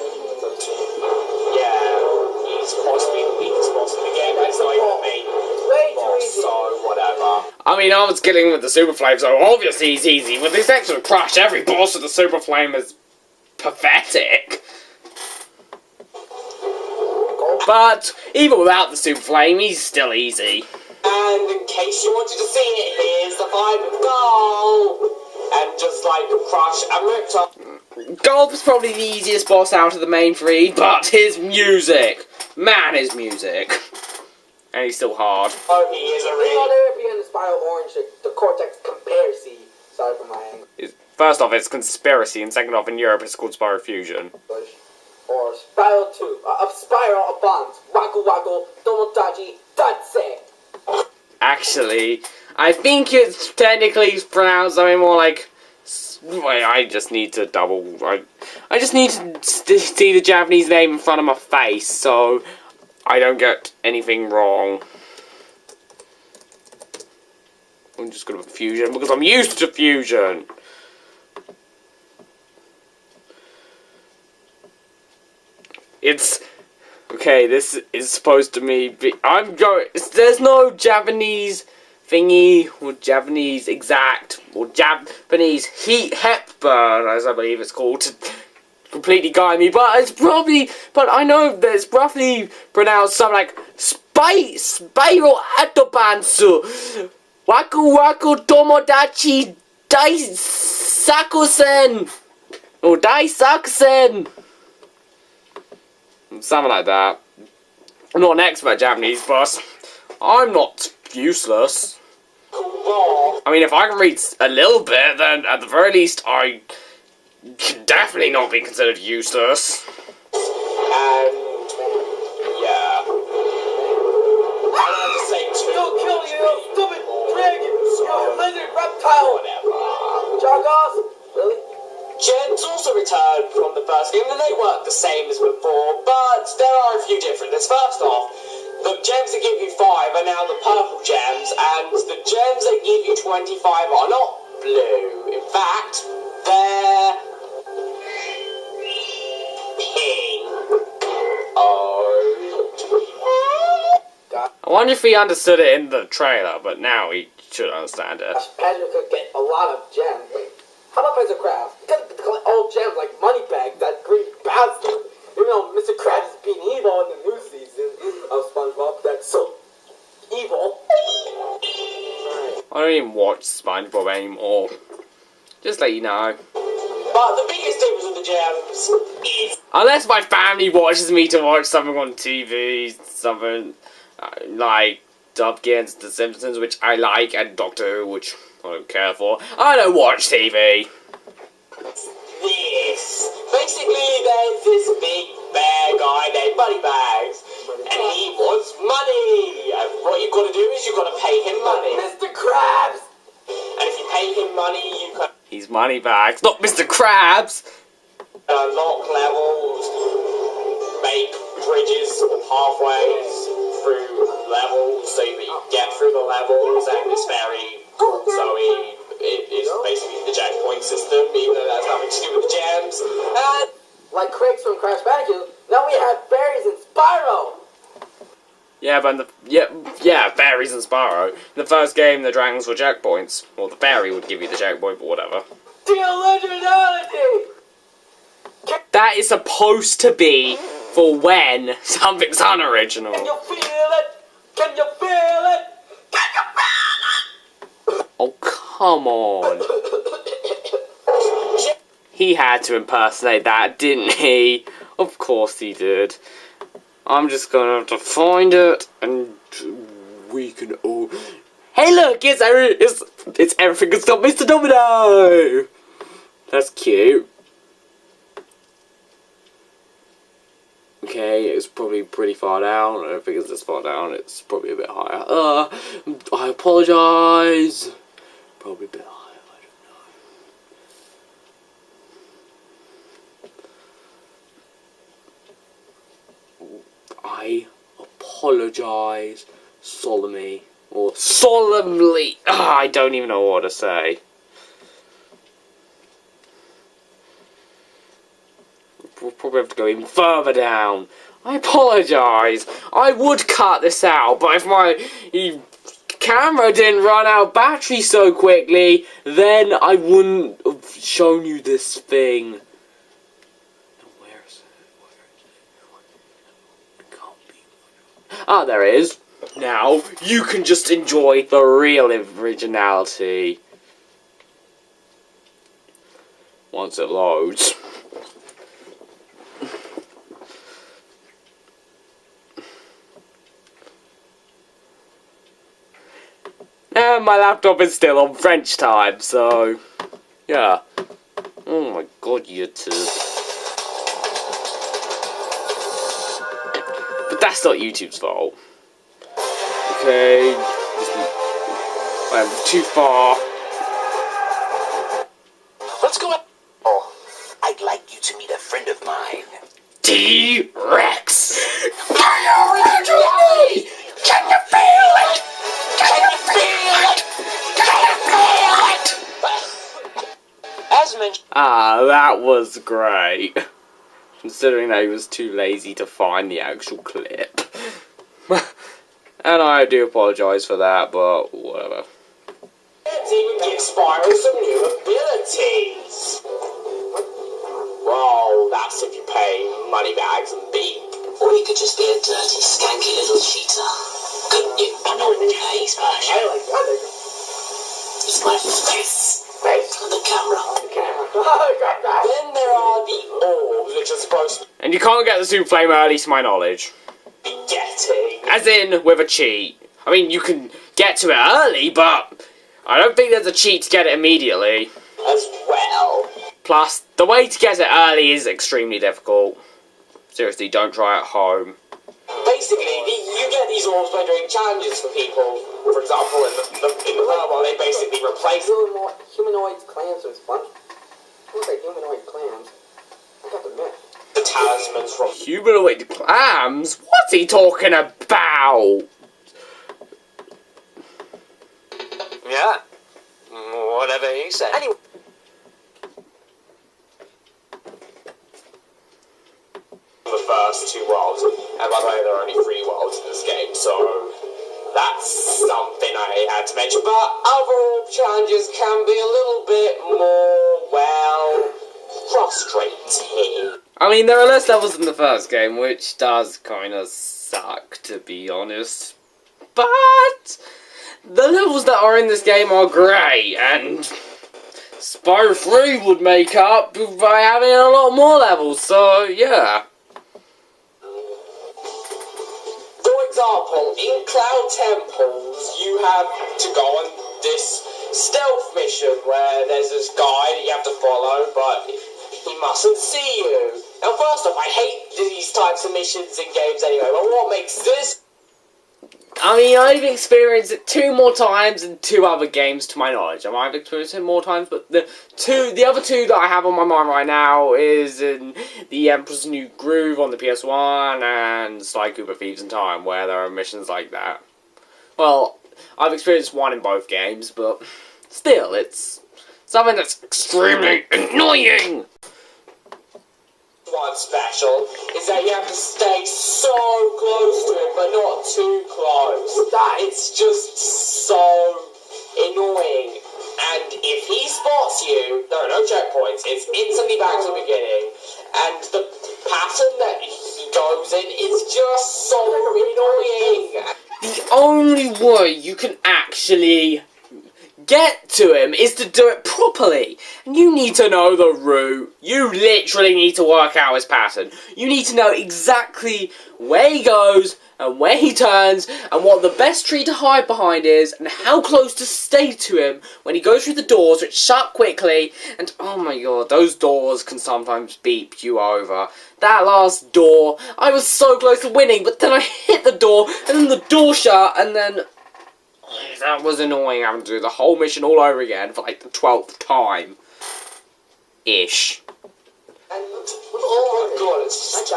yeah, he's possibly the weakest boss in the game. That's not even the main boss, so whatever. I mean, I was killing with the Super Flame, so obviously he's easy. With this extra crush, every boss with the Super Flame is pathetic. But even without the super flame, he's still easy. And in case you wanted to see it, here's the final goal. And just like Crush and Riptide. Golf is probably the easiest boss out of the main three, but his music. Man, his music. And he's still hard. Oh, he is a really... If you're in the Spyro Orange, the Cortex Comparison. Sorry for my anger. First off, it's Conspiracy, and second off, in Europe, it's called Spyro Fusion. Or Spyro 2. Spyro Abans. Waku Waku. Tomodachi. Datse. Actually, I think it's technically pronounced something more like... Wait, I just need to double... I just need to see the Japanese name in front of my face, so I don't get anything wrong. I'm just gonna put Fusion, because I'm used to Fusion. It's... Okay, this is supposed to be... There's no Japanese thingy, or Japanese exact, or Japanese Hepburn, as I believe it's called, to completely guide me, but it's probably... But I know that it's roughly pronounced something like... Spyro Atobansu! Waku Waku Tomodachi Daisakusen! Or Daisakusen! Something like that. I'm not an expert at Japanese, but I'm not useless. I mean, if I can read a little bit, then at the very least, I can definitely not be considered useless. And... yeah. I have to say too... You'll kill you, you stupid dragon! You lizard reptile! Whatever. Jogos? Really? Gems also returned from the first game, and they work the same as before, but there are a few differences. First off, the gems that give you 5 are now the purple gems, and the gems that give you 25 are not blue. In fact, they're... pink. Oh. I wonder if he understood it in the trailer, but now he should understand it. Patrick could get a lot of gems. How about Mr. Krabs? He could collect old gems like money bags, that green bastard. Even though Mr. Krabs is being evil in the new season of SpongeBob, that's so evil. I don't even watch SpongeBob anymore. Just let you know. But the biggest difference with the gems is... Unless my family watches me to watch something on TV, something like Dub Against The Simpsons, which I like, and Doctor Who, which I don't care for. I don't watch TV. This. Basically, there's this big bear guy named Moneybags, and he wants money. And what you've got to do is you've got to pay him money. Mr. Krabs! And if you pay him money, you can He's Moneybags, not Mr. Krabs! unlock levels, make bridges or pathways through levels so that you get through the levels, and it's very it is basically the checkpoint system, even though that's nothing to do with the gems. And Like Craig's from Crash Bandicoot, now we have berries and Spyro! Yeah, but yeah, fairies and Spyro. In the first game, the dragons were checkpoints. Well, the fairy would give you the checkpoint, but whatever. The originality! That is supposed to be for when something's unoriginal. Can you feel it? Can you feel it? Can you feel it? Oh, come on. He had to impersonate that, didn't he? Of course he did. I'm just gonna have to find it, and we can all... Hey look, it's everything has got Mr. Domino! That's cute. Okay, it's probably pretty far down. I don't think it's this far down. It's probably a bit higher. I apologise. Probably a bit higher, I don't know. I apologise solemnly. Or solemnly. I don't even know what to say. We'll probably have to go even further down. I apologise. I would cut this out, but if my camera didn't run out battery so quickly, then I wouldn't have shown you this thing. Where is it? It can't be Ah, there it is. Now, you can just enjoy the real originality. Once it loads. And my laptop is still on French time, so... yeah. Oh my god, YouTube. But that's not YouTube's fault. Okay. I'm too far. Let's go. Oh, I'd like you to meet a friend of mine. T-Rex! Are you ready? Can you feel it? Can you feel it? Can you feel it? As mentioned. Ah, that was great. Considering that he was too lazy to find the actual clip. And I do apologise for that, but whatever. Let's even give Spyro some new abilities. Well, that's if you pay money bags and beep. Or you could just be a dirty, skanky little cheater. Couldn't you? I know the case, I like that. It's my face. On the camera. Then there are the orbs, which are supposed to And you can't get the Super Flame early, to my knowledge. be getting. As in, with a cheat. I mean, you can get to it early, but I don't think there's a cheat to get it immediately. As well. Plus, the way to get it early is extremely difficult. Seriously, don't try at home. Basically, you get these orbs by doing challenges for people. For example, in the Pokemon, they basically replace Humanoid clans was fun. Looks like humanoid clans. I got the myth. the talismans from. Humanoid clams? What's he talking about? Yeah. Whatever he said. Anyway. The first two worlds, and by the way, there are only 3 worlds in this game, so that's something I had to mention. But overall, challenges can be a little bit more, well, frustrating. I mean, there are less levels in the first game, which does kind of suck, to be honest. But the levels that are in this game are great, and Spyro 3 would make up by having a lot more levels, so yeah. For example, in Cloud Temples, you have to go on this stealth mission where there's this guy that you have to follow, but he mustn't see you. Now, first off, I hate these types of missions in games anyway, but what makes this... I mean, I've experienced it 2 more times in 2 other games, to my knowledge. I might have experienced it more times, but the other 2 that I have on my mind right now is in The Emperor's New Groove on the PS1 and Sly Cooper Thieves in Time, where there are missions like that. Well, I've experienced 1 in both games, but still, it's something that's extremely annoying. One special is that you have to stay so close to him, but not too close. It's just so annoying. And if he spots you, there are no checkpoints. It's instantly back to the beginning. And the pattern that he goes in is just so annoying. The only way you can actually get to him is to do it properly. And you need to know the route. You literally need to work out his pattern. You need to know exactly where he goes and where he turns and what the best tree to hide behind is and how close to stay to him when he goes through the doors, which shut quickly. And oh my god, those doors can sometimes beep you over. That last door, I was so close to winning, but then I hit the door and then the door shut and then... that was annoying, having to do the whole mission all over again for like the 12th time. Ish. And, oh my god, it's just...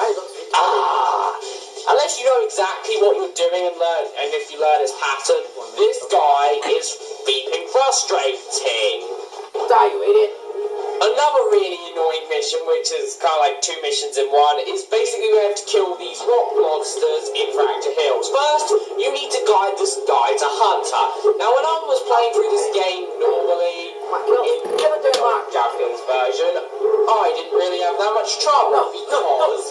unless you know exactly what you're doing and if you learn his pattern, this guy is beeping frustrating. Die, you idiot. Another really annoying mission, which is kind of like 2 missions in one, is basically we have to kill these rock monsters in Fracture Hills. First, you need to guide this guy to Hunter. Now, when I was playing through this game normally, in the Japanese version, I didn't really have that much trouble because...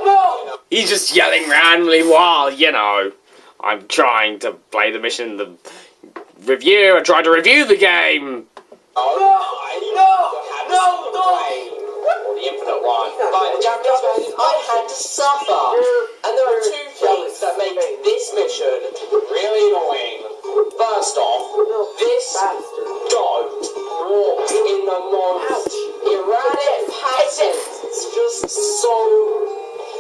No! He's he's just yelling randomly while, you know, I'm trying to play the mission, I tried to review the game. Or the infinite one. By the Japanese version, I had to suffer. And there are two things that make this mission really annoying. First off, this goat walks in the most erratic pattern. It's just so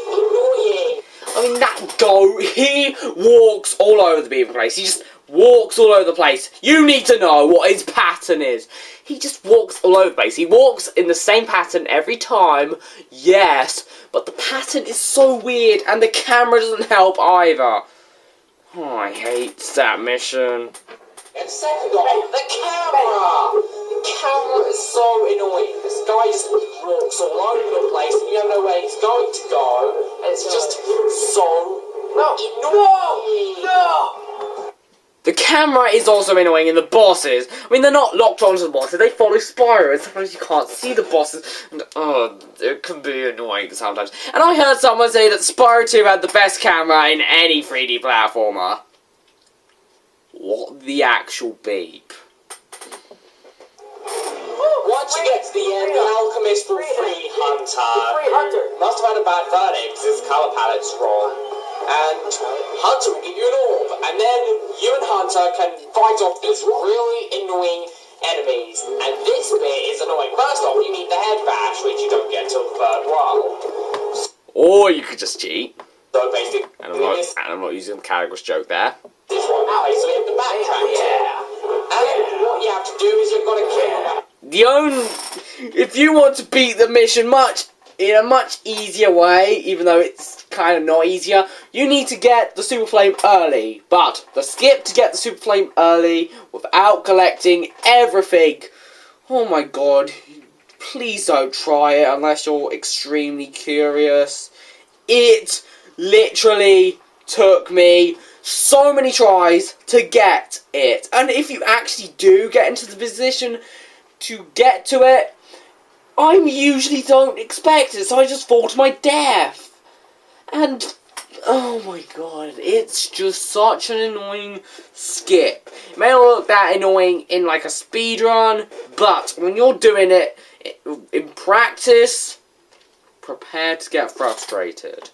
annoying. I mean, that goat, he walks all over the beaver place. He just walks all over the place. You need to know what his pattern is. He just walks all over the place. He walks in the same pattern every time, yes, but the pattern is so weird, and the camera doesn't help either. Oh, I hate that mission. And second off, the camera! The camera is so annoying. This guy just walks all over the place, and you don't know where he's going to go, and it's just so annoying. No! The camera is also annoying, and the bosses, I mean, they're not locked onto the bosses, they follow Spyro, and sometimes you can't see the bosses, and it can be annoying sometimes. And I heard someone say that Spyro 2 had the best camera in any 3D platformer. What the actual beep? Once you get to the end, the alchemist will free Hunter. Must have had a bad verdict, because his colour palette's wrong. And Hunter will give you an orb, and then you and Hunter can fight off these really annoying enemies. And this bit is annoying. First off, you need the head bash, which you don't get till the third world. Or you could just cheat. So basically, And I'm not using the category joke there. this one, basically you have to backtrack to. And what you have to do is you've got to kill If you want to beat the mission in a much easier way, even though it's kind of not easier, you need to get the Super Flame early. But the skip to get the Super Flame early without collecting everything, oh my god, please don't try it unless you're extremely curious. It literally took me so many tries to get it. And if you actually do get into the position to get to it, I usually don't expect it, so I just fall to my death. And, oh my god, it's just such an annoying skip. It may not look that annoying in like a speedrun, but when you're doing it in practice, prepare to get frustrated.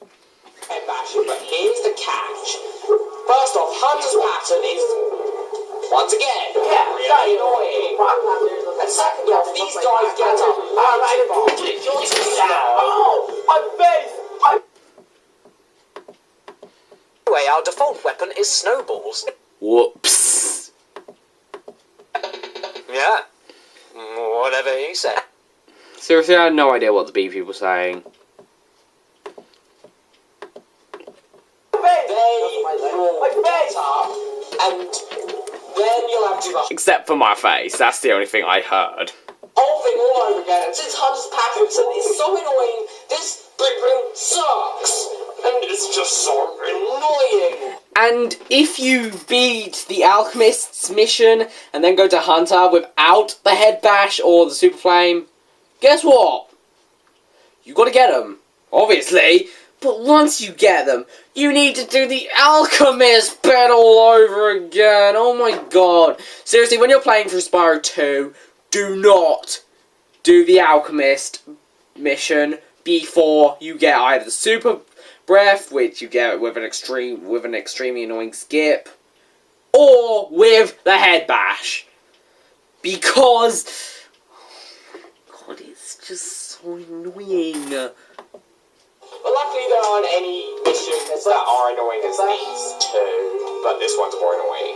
head bashing, but here's the catch. First off, Hunter's pattern is, once again, really annoying. And second off, these guys get up way too fast. You're too slow. My face! Anyway, our default weapon is snowballs. Whoops. Yeah. Whatever he said. Seriously, I had no idea what the bee people were saying. They will get up, and then you'll have to do the Except for my face, that's the only thing I heard. whole thing all over again. And since Hunter's pattern is so annoying, this blueprint sucks. And it's just so annoying. And if you beat the Alchemist's mission and then go to Hunter without the head bash or the super flame, guess what? You gotta get them, obviously. But once you get them, you need to do the Alchemist bit all over again. Oh my god. Seriously, when you're playing through Spyro 2, do not do the Alchemist mission before you get either the Super Breath, which you get with an extremely annoying skip, or with the Head Bash. Because, oh my god, it's just so annoying. But luckily there aren't any missions that are annoying as these two, but this one's more annoying.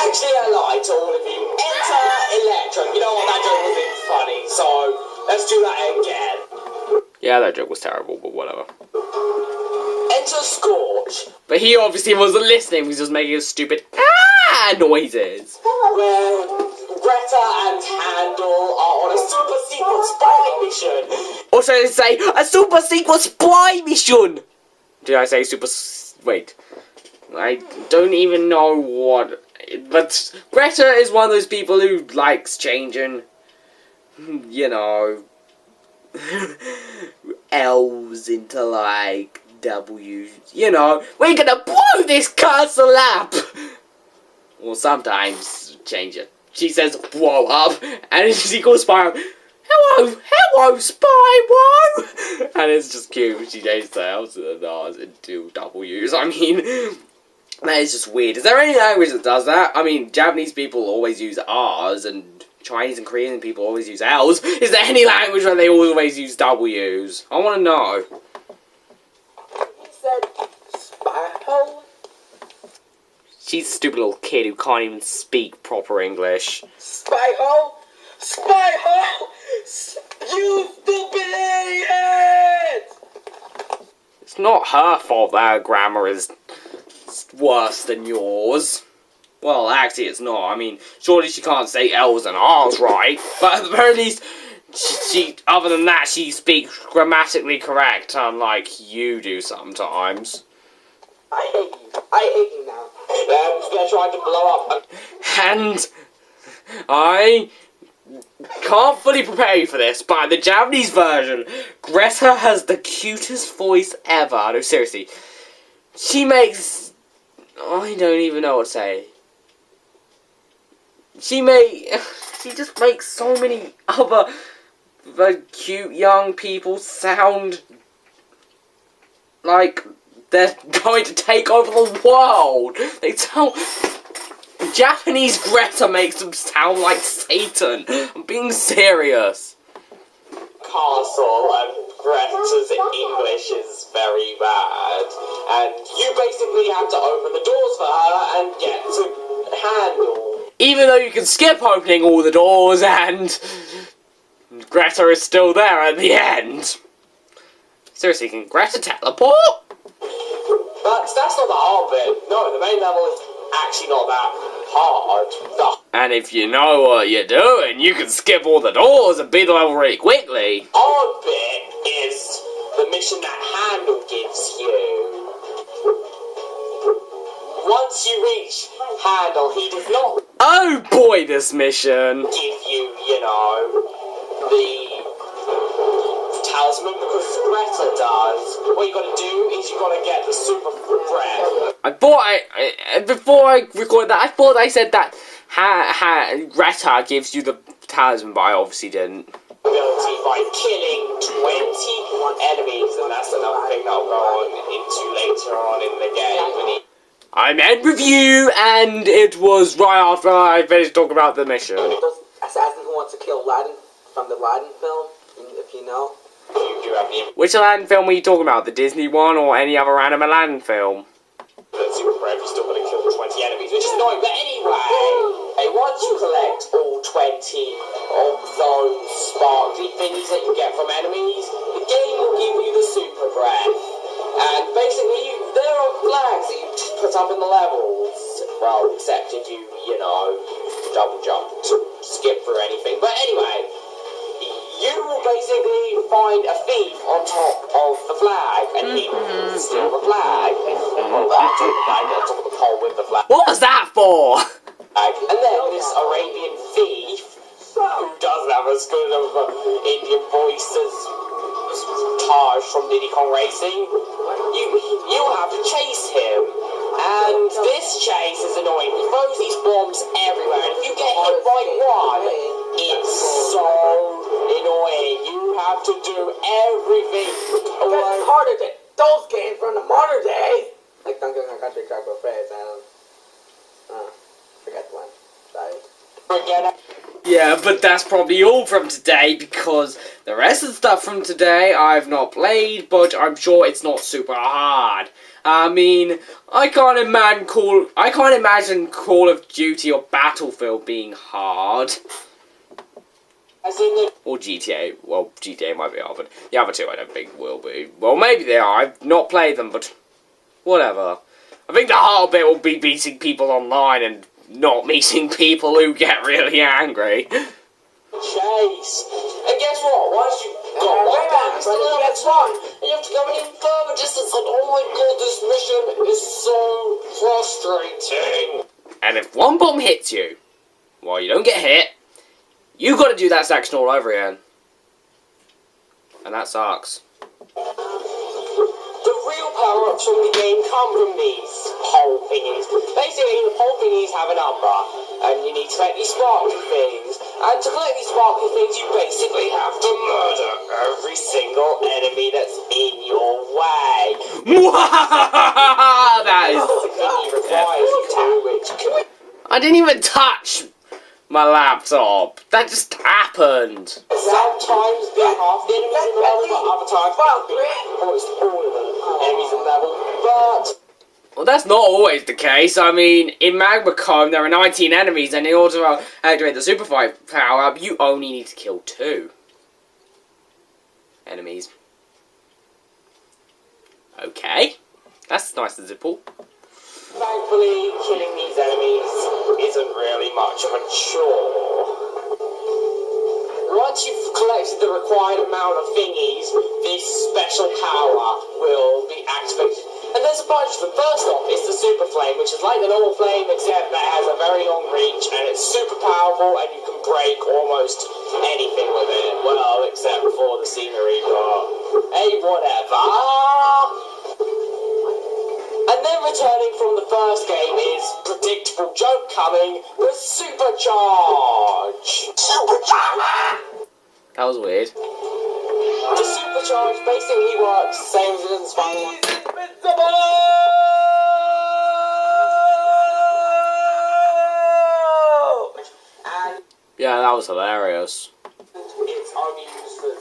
Actually, I lied to all of you. Enter Electro. You know what, that joke wasn't funny, so let's do that again. Yeah, that joke was terrible, but whatever. Enter Scorch. But he obviously wasn't listening, he was just making stupid noises. Where Greta and Handel are on a super secret spy mission. Or should I say, a super secret spy mission? Did I say wait. I don't even know what... But Greta is one of those people who likes changing, you know, L's into like W's. You know, we're gonna blow this castle up. Or sometimes change it. She says blow up, and she calls Spyro, hello, Spyro! And it's just cute. She changes the L's and the R's into W's. I mean, that is just weird. Is there any language that does that? I mean, Japanese people always use R's, and Chinese and Korean people always use L's. Is there any language where they always use W's? I want to know. He said Spyro. She's a stupid little kid who can't even speak proper English. Spyro. Spyro. You stupid idiot! It's not her fault that her grammar is worse than yours. Well, actually, it's not. I mean, surely she can't say L's and R's right. But at the very least, she other than that, she speaks grammatically correct, unlike you do sometimes. I hate you. I hate you now. They're trying to blow up. And I can't fully prepare you for this, but in the Japanese version, Greta has the cutest voice ever. No, seriously. She makes... I don't even know what to say. She just makes so many other very cute young people sound like they're going to take over the world. They sound... Japanese Greta makes them sound like Satan. I'm being serious. Castle and Greta's English is very bad, and you basically have to open the doors for her and get to handle. Even though you can skip opening all the doors and Greta is still there at the end. Seriously, can Greta teleport? But that's not the hard bit. No, the main level is actually not that hard. And if you know what you're doing, you can skip all the doors and beat the level really quickly. The hard bit is the mission that Handel gives you. Once you reach Handel, he does not Oh boy, this mission. give you, you know, the talisman because Greta does. What you gotta do is you gotta get the super breath. Before I recorded that, I thought I said that Greta gives you the talisman, but I obviously didn't. Ability by killing 20 enemies, and that's another thing that I'll go on into later on in the game. I meant review, and it was right after I finished talking about the mission. Those assassins who want to kill Aladdin from the Aladdin film, if you know. You do have the Which Aladdin film were you talking about? The Disney one or any other random Aladdin film? super breath, you're still gonna kill 20 enemies, which is annoying, but anyway, once you collect all 20 of those sparkly thingies that you get from enemies, the game will give you the super breath. And basically, there are flags that you put up in the levels. Well, except if you double jump to skip through anything. But anyway, you will basically find a thief on top of the flag, and he will steal the flag. On top of the pole with the flag. What was that for? And then this Arabian thief, who doesn't have as good of an Indian voice as Taj from Diddy Kong Racing, you'll have to chase him. And this chase is annoying. He throws these bombs everywhere, and if you get hit by one, it's so annoying. You have to do everything. That's harder than those games from the modern days. Like Donkey Kong Country Club for Friends, forget the one. Sorry. Forget it. Yeah, but that's probably all from today, because the rest of the stuff from today I've not played, but I'm sure it's not super hard. I mean, I can't imagine Call of Duty or Battlefield being hard. Or GTA. Well, GTA might be hard, but the other two I don't think will be. Well, maybe they are. I've not played them, but whatever. I think the hard bit will be beating people online and not meeting people who get really angry. Chase. And guess what? Once you got one back, it's the next one. And you have to go an even further distance. And oh my god, this mission is so frustrating. And if one bomb hits you, while you don't get hit, you got to do that section all over again. And that sucks. The real power-ups from the game come from these pole thingies. Basically, the pole thingies have a number, and you need to collect these sparkly things. And to collect these sparkly things, you basically have to murder every single enemy that's in your way. That is... The thingy requires you to, which can... I didn't even touch my laptop. That just happened. Sometimes being half the enemies in the level, but other times being almost all of the enemies in the level. But Well, that's not always the case. I mean, in Magma Cone, there are 19 enemies, and in order to activate the Super Fight power-up, you only need to kill 2 enemies. Okay. That's nice and simple. thankfully, killing these enemies isn't really much of a chore. Once you've collected the required amount of thingies, this special power will be activated. And there's a bunch of them. First off, it's the Super Flame, which is like the normal flame, except that it has a very long reach, and it's super powerful, and you can break almost anything with it. Well, except for the scenery, but hey, whatever. And then returning from the first game is predictable joke coming with Supercharge. Supercharge. That was weird. The Supercharge basically works the same as it does in Spyro. And Yeah, that was hilarious. it's only used for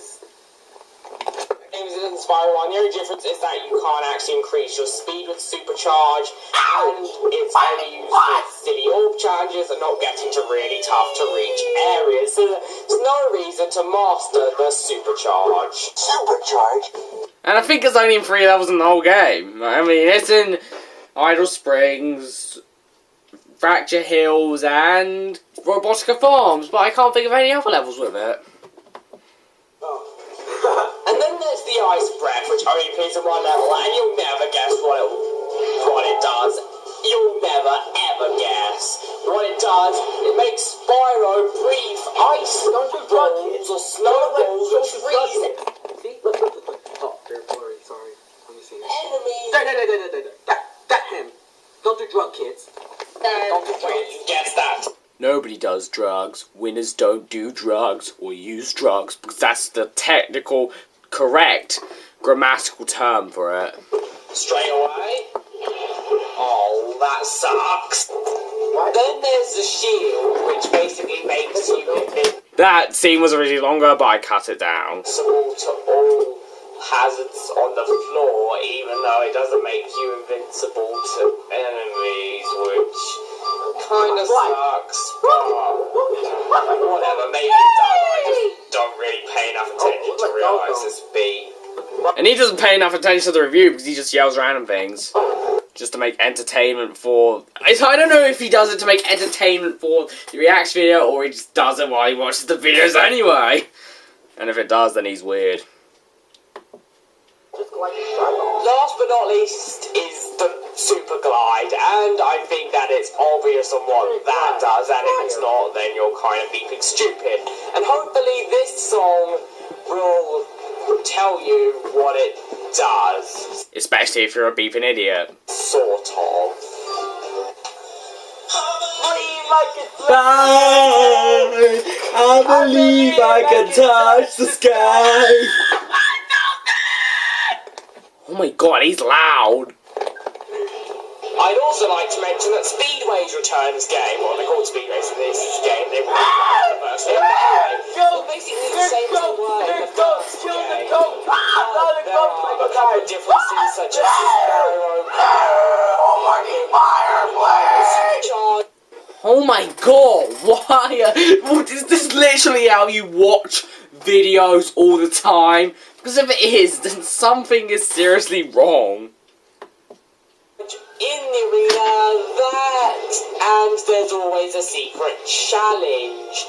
games that in Spyro 1. The only difference is that you can't actually increase your speed with Supercharge, and it's only used for silly orb challenges and not getting to really tough to reach areas. So there's no reason to master the Supercharge. Supercharge? And I think it's only in 3 levels in the whole game. I mean, it's in Idle Springs, Fracture Hills, and Robotica Farms, but I can't think of any other levels with it. And then there's the Ice Breath, which only appears in 1 level, and you'll never guess what it does. You'll never ever guess what it does. It makes Spyro breathe ice balls or snowballs which freeze See? Look. Oh, they're blurry, sorry. Let me see. enemies. That him. Don't do drug, kids. Don't you guess that? Nobody does drugs. Winners don't do drugs or use drugs, because that's the technical, correct grammatical term for it. Straight away. Oh, that sucks. Then there's the shield, which basically makes you invincible That scene was originally longer, but I cut it down. to all hazards on the floor, even though it doesn't make you invincible to enemies, which kind of sucks. But whatever, maybe it does. I just don't really pay enough attention to realise this beat. And he doesn't pay enough attention to the review because he just yells random things. Just to make entertainment for... I don't know if he does it to make entertainment for the reaction video, or he just does it while he watches the videos anyway. And if it does, then he's weird. Last but not least is the Super Glide, and I think that it's obvious on what that does, and if it's not, then you're kind of beeping stupid. And hopefully this song will tell you what it does. Especially if you're a beeping idiot. Sort of. I believe I can touch the sky. Oh my god, he's loud. I'd also like to mention that Speedways returns game, or they're called Speedways in this game, they were the first game. They're basically the same as they were in the first game. But there are a couple of differences, such as Spyro, Supercharge. Oh my god, why? Is this literally how you watch videos all the time? Because if it is, then something is seriously wrong. In the arena, and there's always a secret challenge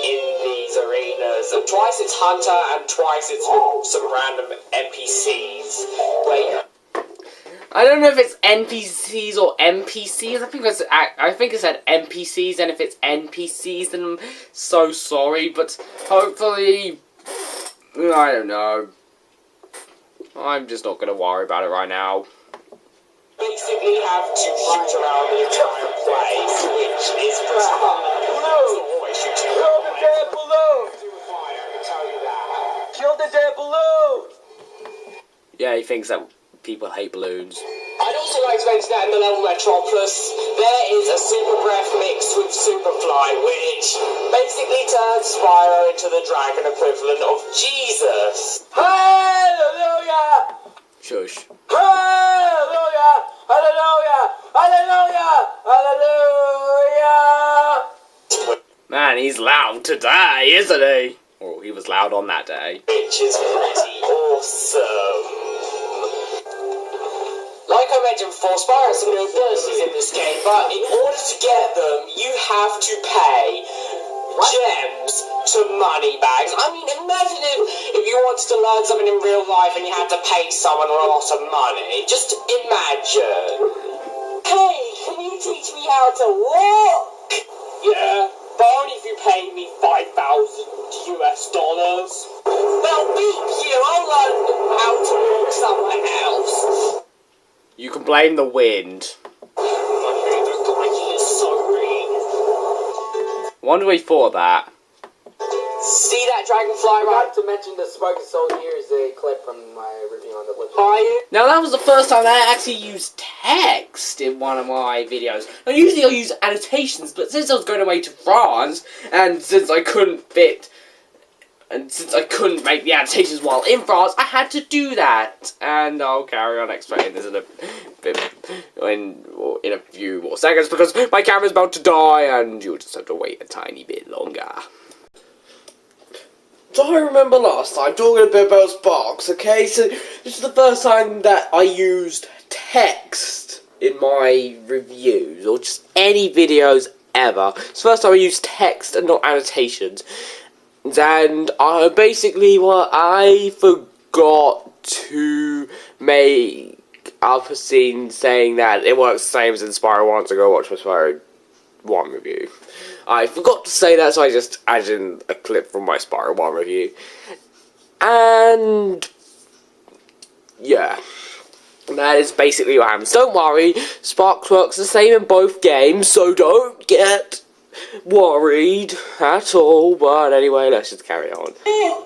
in these arenas. And twice it's Hunter, and twice it's some random NPCs. Wait. I don't know if it's NPCs or NPCs. I think it said NPCs, and if it's NPCs, then I'm so sorry. But hopefully, I don't know. I'm just not gonna worry about it right now. Basically have to shoot around the entire place, which is pretty fun. Always shooting. Kill the dead balloon! Do fire, I can tell you that. Kill the dead balloon! Yeah, he thinks that people hate balloons. I'd also like to mention that in the level Metropolis, there is a super breath mixed with Superfly, which basically turns Spyro into the dragon equivalent of Jesus. Hallelujah! Shush. Hallelujah! Hallelujah! Hallelujah! Hallelujah! Man, he's loud today, isn't he? Or he was loud on that day. Which is pretty awesome. Like I mentioned before, Spyro has some new abilities in this game, but in order to get them, you have to pay gems to money bags. I mean, imagine if you wanted to learn something in real life and you had to pay someone a lot of money. Just imagine. Hey, can you teach me how to walk? Yeah, but only if you pay me $5,000 US. Well, beat you, I'll learn how to walk somewhere else. You can blame the wind. Wonder where he thought that. See that dragonfly I right? forgot to mention the Sparky Soul. Here's a clip from my review on the website. Are you? Now that was the first time I actually used text in one of my videos. Now usually I'll use annotations, but since I was going away to France, and since I couldn't make the annotations while in France, I had to do that. And I'll carry on explaining this in a few more seconds, because my camera's about to die, and you'll just have to wait a tiny bit longer. So I remember last time talking a bit about Sparks, okay? So this is the first time that I used text in my reviews, or just any videos ever. It's the first time I used text and not annotations. And I forgot to make up a scene saying that it works the same as in Spyro 1, so go watch my Spyro 1 review. I forgot to say that, so I just added in a clip from my Spyro 1 review. And yeah, that is basically what happens. Don't worry, Sparks works the same in both games, so don't get worried at all. But anyway, let's just carry on. Yeah,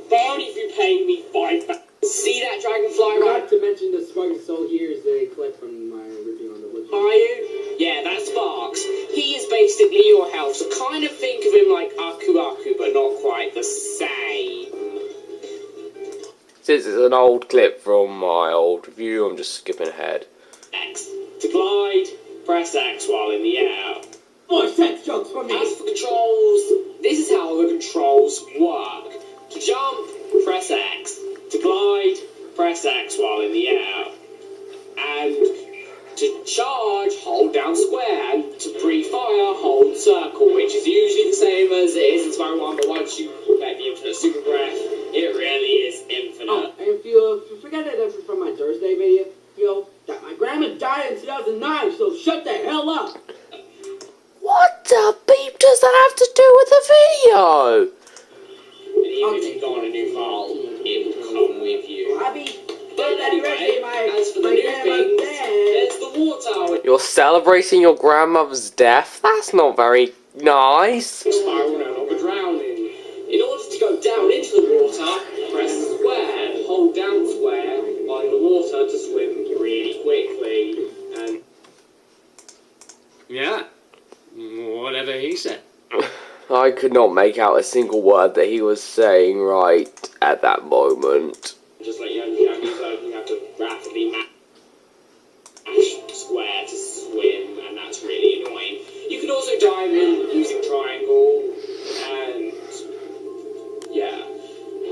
but only if you pay me $5,000. See that dragonfly right? I forgot to mention the Sparky Soul. Here's a clip from my review on the website. Are you? Yeah, that's Sparks. He is basically your health, so kind of think of him like Aku Aku, but not quite the same. Since it's an old clip from my old review, I'm just skipping ahead. X. To glide, press X while in the air. More sex jokes for me. As for controls, this is how the controls work. To jump, press X. To glide, press X while in the air. And to charge, hold down square. And to breathe fire, hold circle, which is usually the same as it is in Spyro 1, but once you get the infinite super breath, it really is infinite. Oh, and if you forget that this is from my Thursday video, that my grandma died in 2009, so shut the hell up. What the beep does that have to do with the video? And even if you go on a new file, it will come with you. But anyway, as for the new things, there's the water. You're celebrating your grandmother's death? That's not very nice. Spyro no longer drowning. In order to go down into the water, press square, hold down square on the water to swim really quickly. And yeah, whatever he said. I could not make out a single word that he was saying right at that moment. Just like you have to rapidly mash square to swim, and that's really annoying. You can also dive in using triangle, and yeah.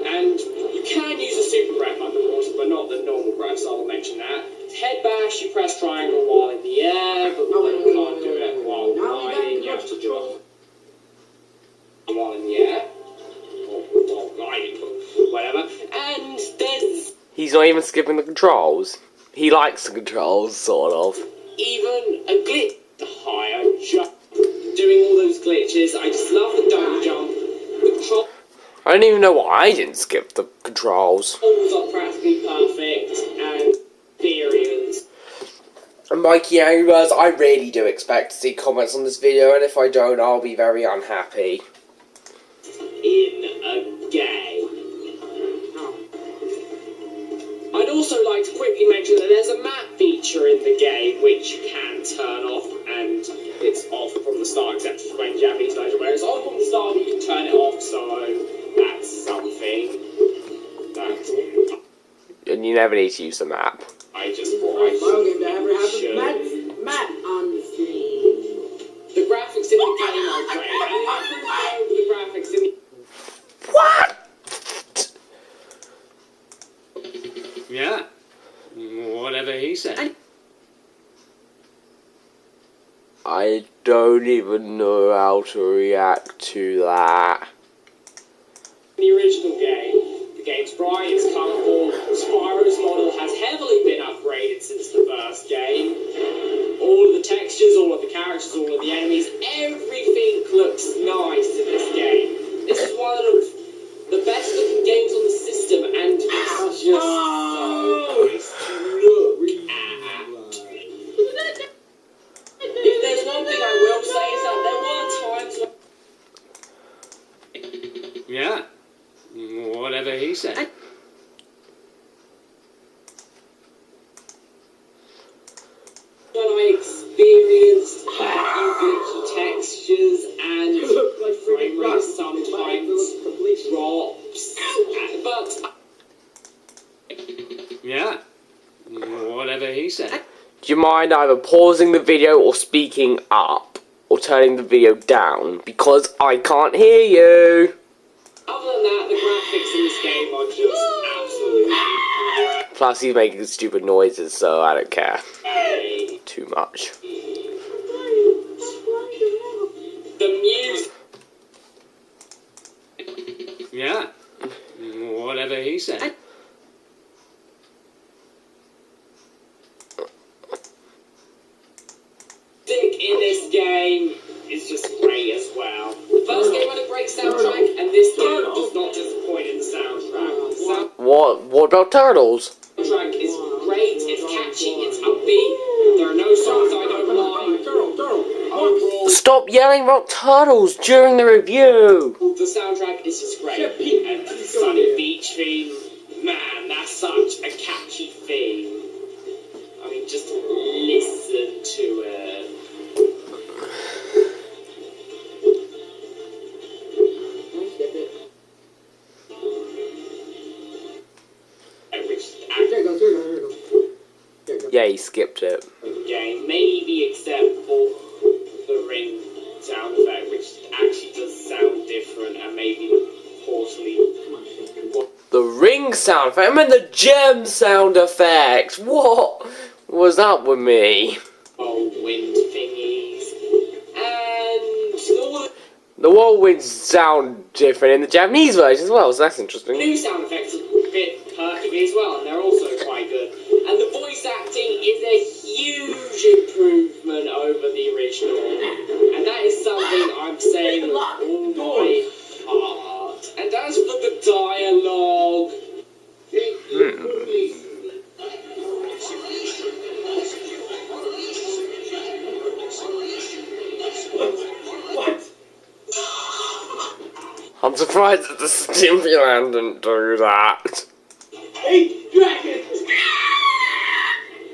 And you can use a super breath underwater, but not the normal breath, so I'll mention that. Head bash, you press triangle while in the air, but you can't do it while gliding. You have to drop while in the air, or gliding, whatever. And there's He's not even skipping the controls. He likes the controls, sort of. even a glitch. The higher jump, doing all those glitches. I just love the double jump. The control. I don't even know why I didn't skip the controls. Levels are practically perfect and experience. And MikeyAngryBirds, I really do expect to see comments on this video, and if I don't, I'll be very unhappy. In a game. I'd also like to quickly mention that there's a map feature in the game which you can turn off, and it's off from the start except for when Japanese version, where it's on from the start but you can turn it off, so that's something. And you never need to use the map. I just thought I should. Matt on the screen. The graphics in the game are great, and the graphics in the... What? Yeah, whatever he said. I don't even know how to react to that. The original game, the game's bright, it's colourful, Spyro's model has heavily been upgraded since the first game. All of the textures, all of the characters, all of the enemies, everything looks nice in this game. This is one of the best looking games on the system, and it's just so nice to look at. If there's one thing I will say is that there were times when... Yeah, whatever he said. When I experienced glitchy textures and frame rate sometimes drops, but... Yeah, whatever he said. Do you mind either pausing the video or speaking up, or turning the video down, because I can't hear you? Other than that, the graphics in this game are just absolutely... Plus he's making stupid noises, so I don't care too much. The music... Yeah, whatever he said. In this game is just great as well. The first game had a great soundtrack, and this game does not disappoint in the soundtrack. What about Turtles? The soundtrack is great, it's catchy, it's upbeat. There are no songs I don't like. Overall, Stop yelling about Turtles during the review! the soundtrack is just great. And the Sunny Beach theme, man, that's such a catchy theme. I mean, just listen to it. Yeah, he skipped it. Game, maybe except for the ring sound effect, which actually does sound different and maybe poorly. The ring sound effect? I meant the gem sound effect! What was up with me? Oh, wind thingies. And all The whirlwinds sound different in the Japanese version as well, so that's the interesting. new sound effects fit perfectly as well, and they're also quite good. And the voice acting is a huge improvement over the original. And that is something I'm saying with all my heart. And as for the dialogue... I'm surprised that the Stimulant didn't do that. Hey, dragon!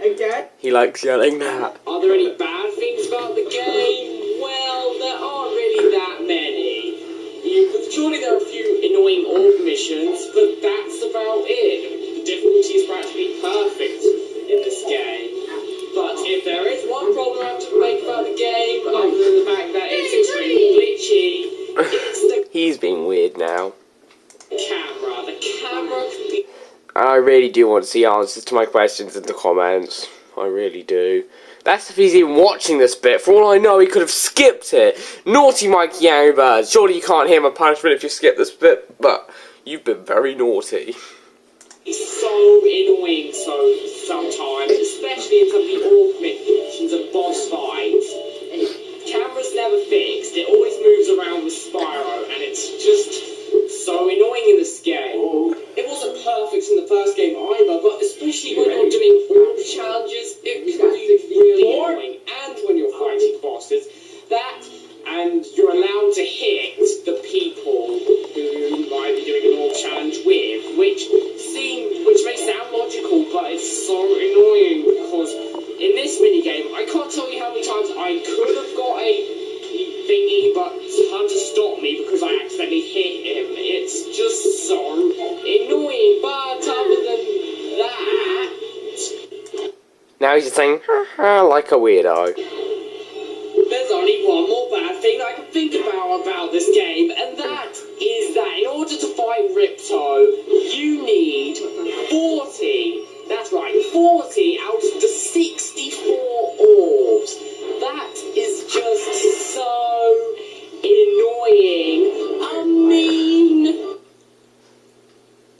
Again? He likes yelling that. Are there any bad things about the game? Well, there aren't really that many. Surely there are a few annoying orb missions, but that's about it. The difficulty is practically perfect in this game. But if there is one problem I have to make about the game, other than the fact that it's extremely glitchy, it's the He's being weird now. camera. The camera can be... I really do want to see answers to my questions in the comments. I really do. That's if he's even watching this bit. For all I know, he could have skipped it. Naughty MikeyAngryBirds. Surely you can't hear my punishment if you skip this bit, but you've been very naughty. so annoying sometimes, especially in some of the orc missions and boss fights. And camera's never fixed. It always moves around with Spyro, and it's just so annoying. in this minigame, I can't tell you how many times I could have got a thingy, but Hunter stopped me because I accidentally hit him. It's just so annoying, but other than that... Now he's just saying, like a weirdo. There's only one more bad thing I can think about this game, and that is that in order to fight Ripto, you need 40. That's right, 40 out of the 64 orbs. That is just so annoying. I mean,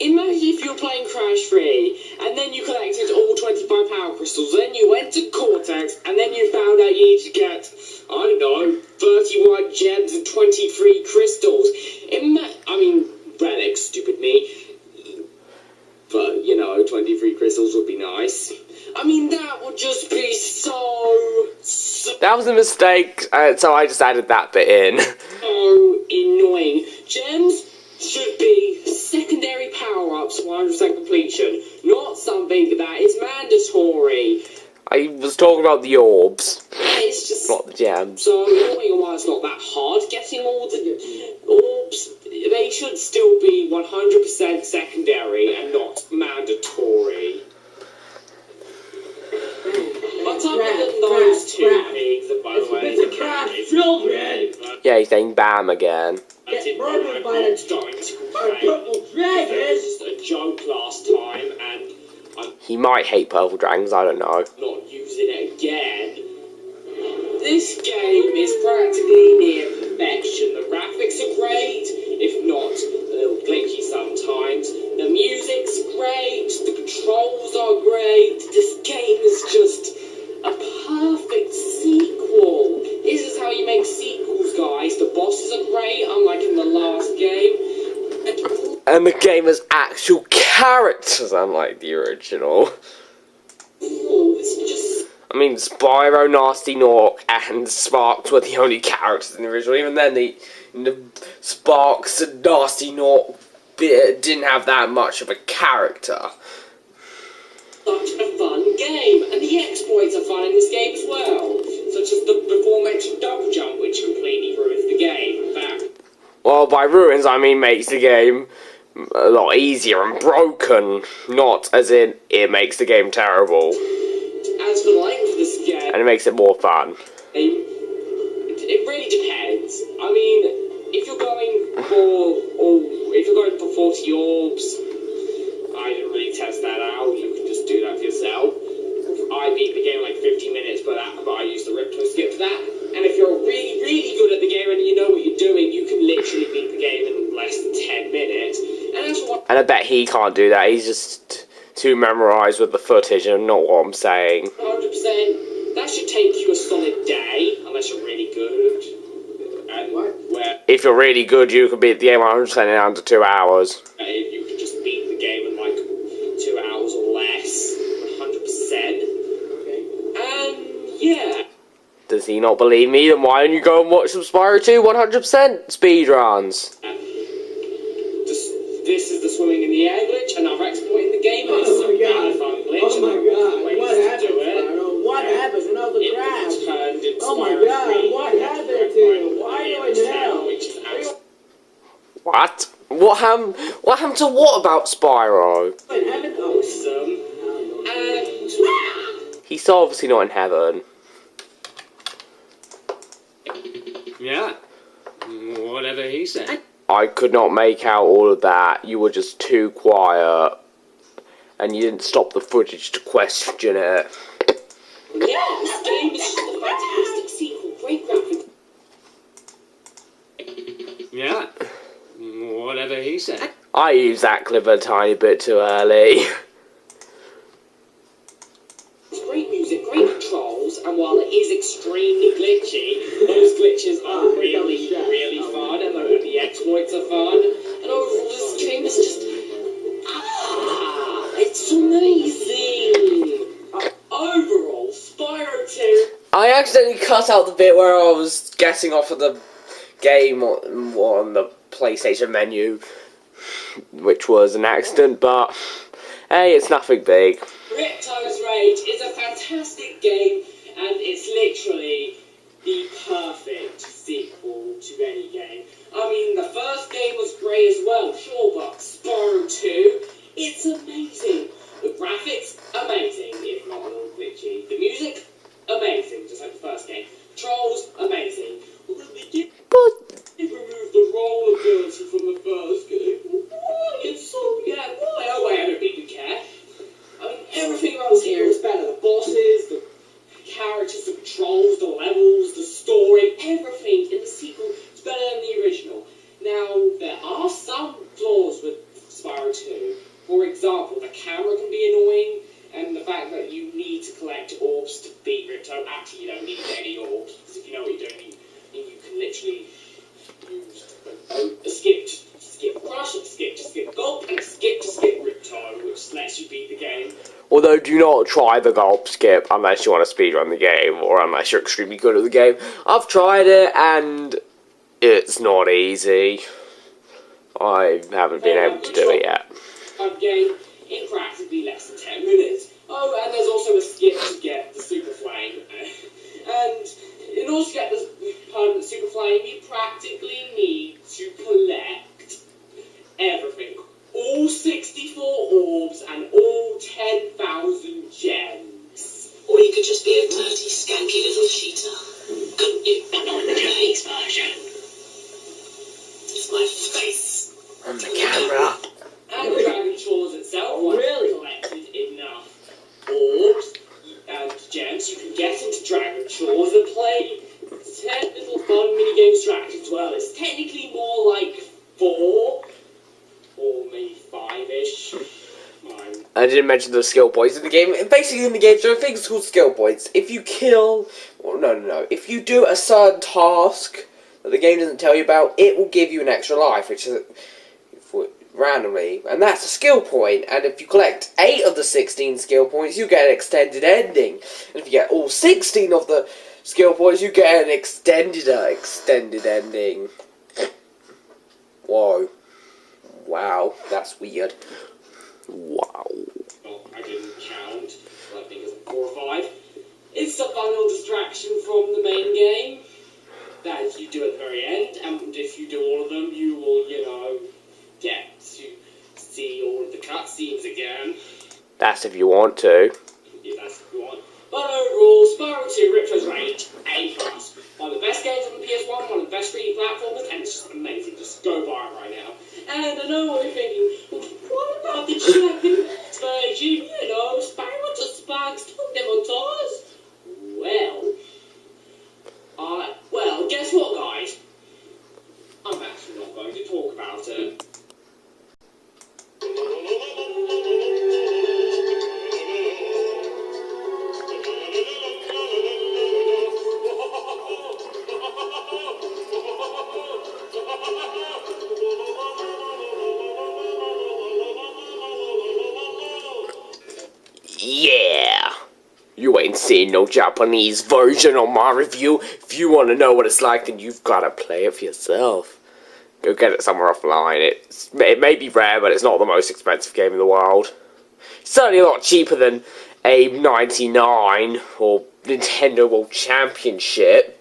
imagine if you're playing Crash 3, and then you collected all 25 power crystals, then you went to Cortex, and then you found out you need to get, I don't know, 31 gems and 23 crystals. I mean, relics, stupid me. But, you know, 23 crystals would be nice. I mean, that would just be so... That was a mistake, so I just added that bit in. So annoying. Gems should be secondary power-ups 100% completion, not something that is mandatory. I was talking about the orbs, It's just not the gems. so annoying, and while it's not that hard getting all the orbs, they should still be 100% secondary and not mandatory. But other than those two things, and by the way, children! Yeah, he's saying bam again. I did not have one starting to complain. It was just a joke last time, and I'm He might hate purple dragons, I don't know. not using it again. This game is practically near perfection. The graphics are great, if not a little glitchy sometimes. The music's great, the controls are great. This game is just a perfect sequel. This is how you make sequels, guys. The bosses are great, unlike in the last game. And the game has actual characters, unlike the original. It's just... I mean, Spyro, Nasty Nork, and Sparks were the only characters in the original. Even then, the Sparks and Nasty Nork didn't have that much of a character. such a fun game, and the exploits are fun in this game as well, such as the before-mentioned double jump, which completely ruins the game. In fact, Well, by ruins, I mean makes the game a lot easier and broken, not as in it makes the game terrible, as for the length of this game, and it makes it more fun. it really depends. I mean, if you're going for 40 orbs, I didn't really test that out. You can just do that for yourself. I beat the game in like 15 minutes, but I used the Ripto skip for that. And if you're really, really good at the game and you know what you're doing, you can literally beat the game in less than 10 minutes. And that's what... And I bet he can't do that. He's just too memorized with the footage and not what I'm saying. 100%. That should take you a solid day, unless you're really good. And where If you're really good, you can beat the game 100% in under 2 hours. if you could just beat the game in like 2 hours or less, 100%. And yeah. Does he not believe me? Then why don't you go and watch some Spyro 2 100% speedruns? This is the swimming in the air glitch, another exploit in the game, and it's a really fun glitch. Oh my god, Ways what to happened, do it. Spyro? What happened? Another It crash. turned into Oh my Spyro god, 3, what and happened that's to where you? I Why are you went in down, hell? which is absolutely What? What happened to what about Spyro? In heaven? awesome. And He's obviously not in heaven. Yeah. Whatever he said. I could not make out all of that. You were just too quiet. And you didn't stop the footage to question it. yeah, this game is just a fantastic sequel, great graphics. Yeah. Whatever he said. I used that clip a tiny bit too early. It's great music, great controls, and while it is extremely glitchy, those glitches are really, really fun, and the exploits are fun, and overall this game is just... it's amazing! Overall, Spyro 2... I accidentally cut out the bit where I was getting off of the game on the PlayStation menu, which was an accident, but hey, it's nothing big. Ripto's Rage is a fantastic fantastic game, and it's literally the perfect sequel to any game. I mean, the first game was great as well, sure, but Spyro 2, it's amazing. The graphics, amazing, if not a little glitchy. The music, amazing, just like the first game. Trolls, amazing. But Remove the rollability from the first game. Why? It's so yeah. Why? Oh wait, I don't think you care. I mean, everything else here is better. The bosses, the characters, the controls, the levels, the story, everything in the sequel is better than the original. Now, there are some flaws with Spyro 2. For example, the camera can be annoying, and the fact that you need to collect orbs to beat Ripto. Actually, you don't need any orbs, because if you know what you're doing, you can literally use a skip to skip Crush, a skip to skip Gulp, and a skip to skip Ripto, which lets you beat the game. although do not try the gulp skip unless you want to speedrun the game or unless you're extremely good at the game. I've tried it and it's not easy. I haven't been able to do it yet. A game in practically less than 10 minutes. Oh, and there's also a skip to get the Super Flame. And in order to get the permanent Super Flame, you practically need to collect everything. All 64 orbs and all 10,000 gems. Or you could just be a dirty, skanky little cheater. Couldn't you? But not in the Japanese version. It's my face. On the camera. And the Dragon Shores itself, once you've collected enough orbs and gems, you can get into Dragon Shores and play 10 little fun minigame strategies as well. It's technically more like 4 or maybe 5-ish. I didn't mention the skill points in the game. Basically, in the game, there are things called skill points. If you kill, or no. If you do a certain task that the game doesn't tell you about, it will give you an extra life, which is randomly, and that's a skill point. And if you collect 8 of the 16 skill points, you get an extended ending. And if you get all 16 of the skill points, you get an extended ending. Whoa. Wow, that's weird. Wow. Oh, I didn't count. I think it's 4 or 5. It's a fun little distraction from the main game that you do at the very end, and if you do all of them, you will, get to see all of the cutscenes again. That's if you want to. If that's what you want. But overall, Spyro 2 Ripto's rate, A+. One of the best games on the PS1, one of the best 3D platformers, and it's just amazing. Just go buy it right now. And I know what you're thinking, what about the Japanese version? Spyro just sparks, don't demontage. Well, guess what, guys? I'm actually not going to talk about it. Yeah! You ain't seen no Japanese version on my review. If you want to know what it's like, then you've got to play it for yourself. Go get it somewhere offline. It may be rare, but it's not the most expensive game in the world. It's certainly a lot cheaper than a 99 or Nintendo World Championship.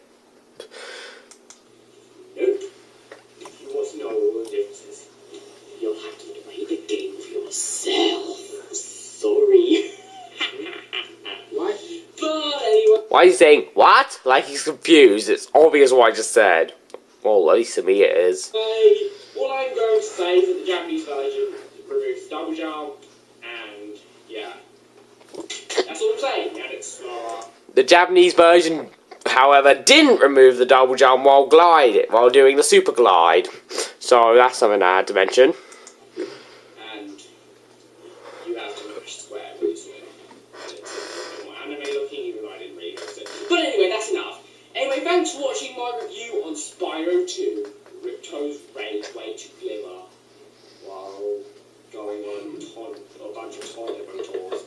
Nope. If you want to know all the differences, you'll have to play the game for yourself. Sorry. What? But anyway. Why are you saying, what? Like he's confused. It's obvious what I just said. Well, at least to me it is. All I'm going to say is that the Japanese version removes double jump, and yeah. That's all I'm saying, and it's slower. The Japanese version, however, didn't remove the double jump while doing the super glide. So that's something I had to mention. And you have to push square to it. And it's more anime looking, even though I didn't really notice it. But anyway, that's enough. Anyway, thanks for watching my review on Spyro 2. Ripto's Way to Glimmer. While going on a bunch of toilet tours.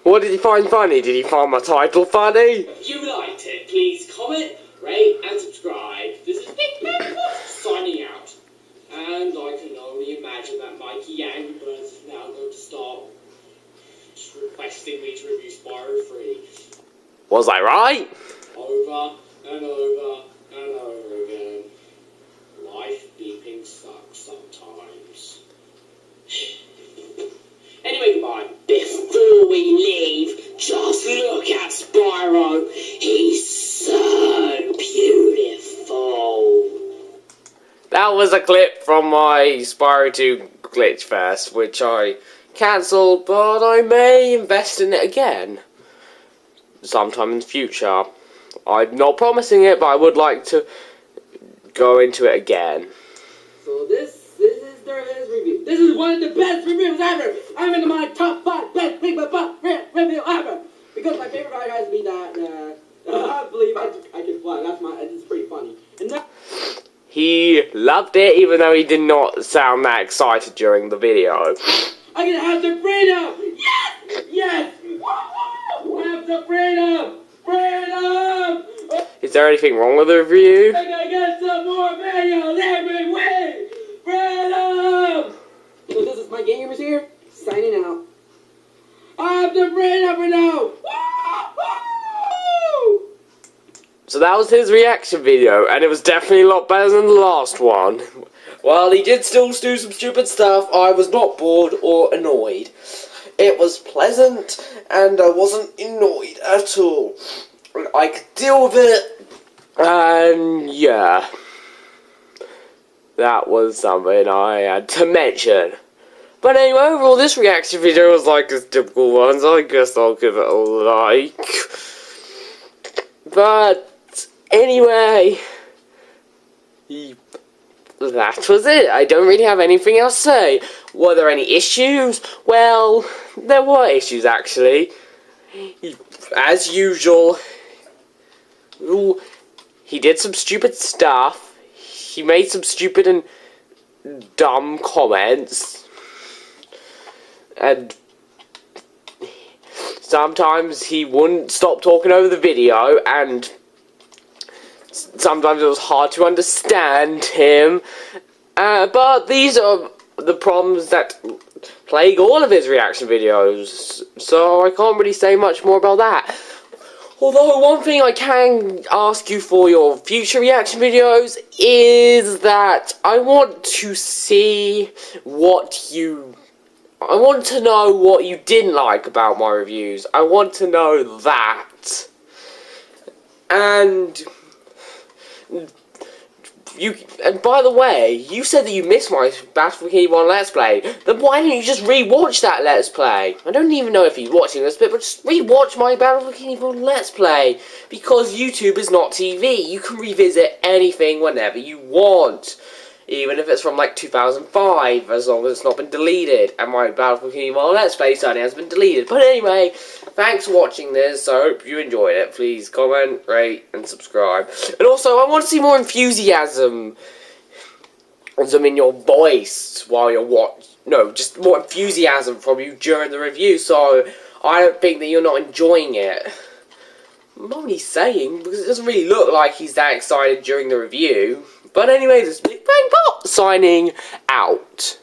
What did you find funny? Did you find my title funny? If you liked it, please comment, rate, and subscribe. This is Big Ben signing out. And I can only imagine that MikeyAngryBirds is now going to start requesting me to review Spyro 3. Was I right? Over and over and over again. Life beeping sucks sometimes. Anyway, goodbye. Before we leave, just look at Spyro. He's so beautiful. That was a clip from my Spyro 2 Glitch Fest, which I cancelled, but I may invest in it again sometime in the future. I'm not promising it, but I would like to go into it again. So this is their review. This is one of the best reviews ever. I'm in my top 5 best review ever. Because my favorite ride has to be that, I believe I can fly. It's pretty funny. And that, He loved it, even though he did not sound that excited during the video. I'm gonna have the freedom! Yes! Yes! Woo! Have the freedom! Freedom! Is there anything wrong with the review? I'm gonna get some more videos every week! Freedom! So this is MikeyAngryBirds here, signing out. I have the freedom for now! Woo! So that was his reaction video, and it was definitely a lot better than the last one. While he did still do some stupid stuff, I was not bored or annoyed. It was pleasant, and I wasn't annoyed at all. I could deal with it, and yeah. That was something I had to mention. But anyway, overall, this reaction video was like his typical ones. I guess I'll give it a like. But anyway, that was it. I don't really have anything else to say. Were there any issues? Well, there were issues actually. As usual, he did some stupid stuff. He made some stupid and dumb comments. And sometimes he wouldn't stop talking over the video, and sometimes it was hard to understand him. But these are the problems that plague all of his reaction videos, so I can't really say much more about that. Although one thing I can ask you for your future reaction videos is that I want to know what you didn't like about my reviews. I want to know that. And by the way, you said that you missed my Battlefield Bikini 1 Let's Play. Then why don't you just rewatch that Let's Play? I don't even know if you're watching this bit, but just rewatch my Battlefield Bikini 1 Let's Play. Because YouTube is not TV. You can revisit anything whenever you want. Even if it's from like 2005, as long as it's not been deleted. And my Battlefield Bikini 1 Let's Play certainly has been deleted. But anyway, thanks for watching this. I hope you enjoyed it. Please comment, rate, and subscribe. And also, I want to see more enthusiasm in your voice while you're watching. No, just more enthusiasm from you during the review. So I don't think that you're not enjoying it. I'm only saying because it doesn't really look like he's that excited during the review. But anyway, this is Big Bang Bot signing out.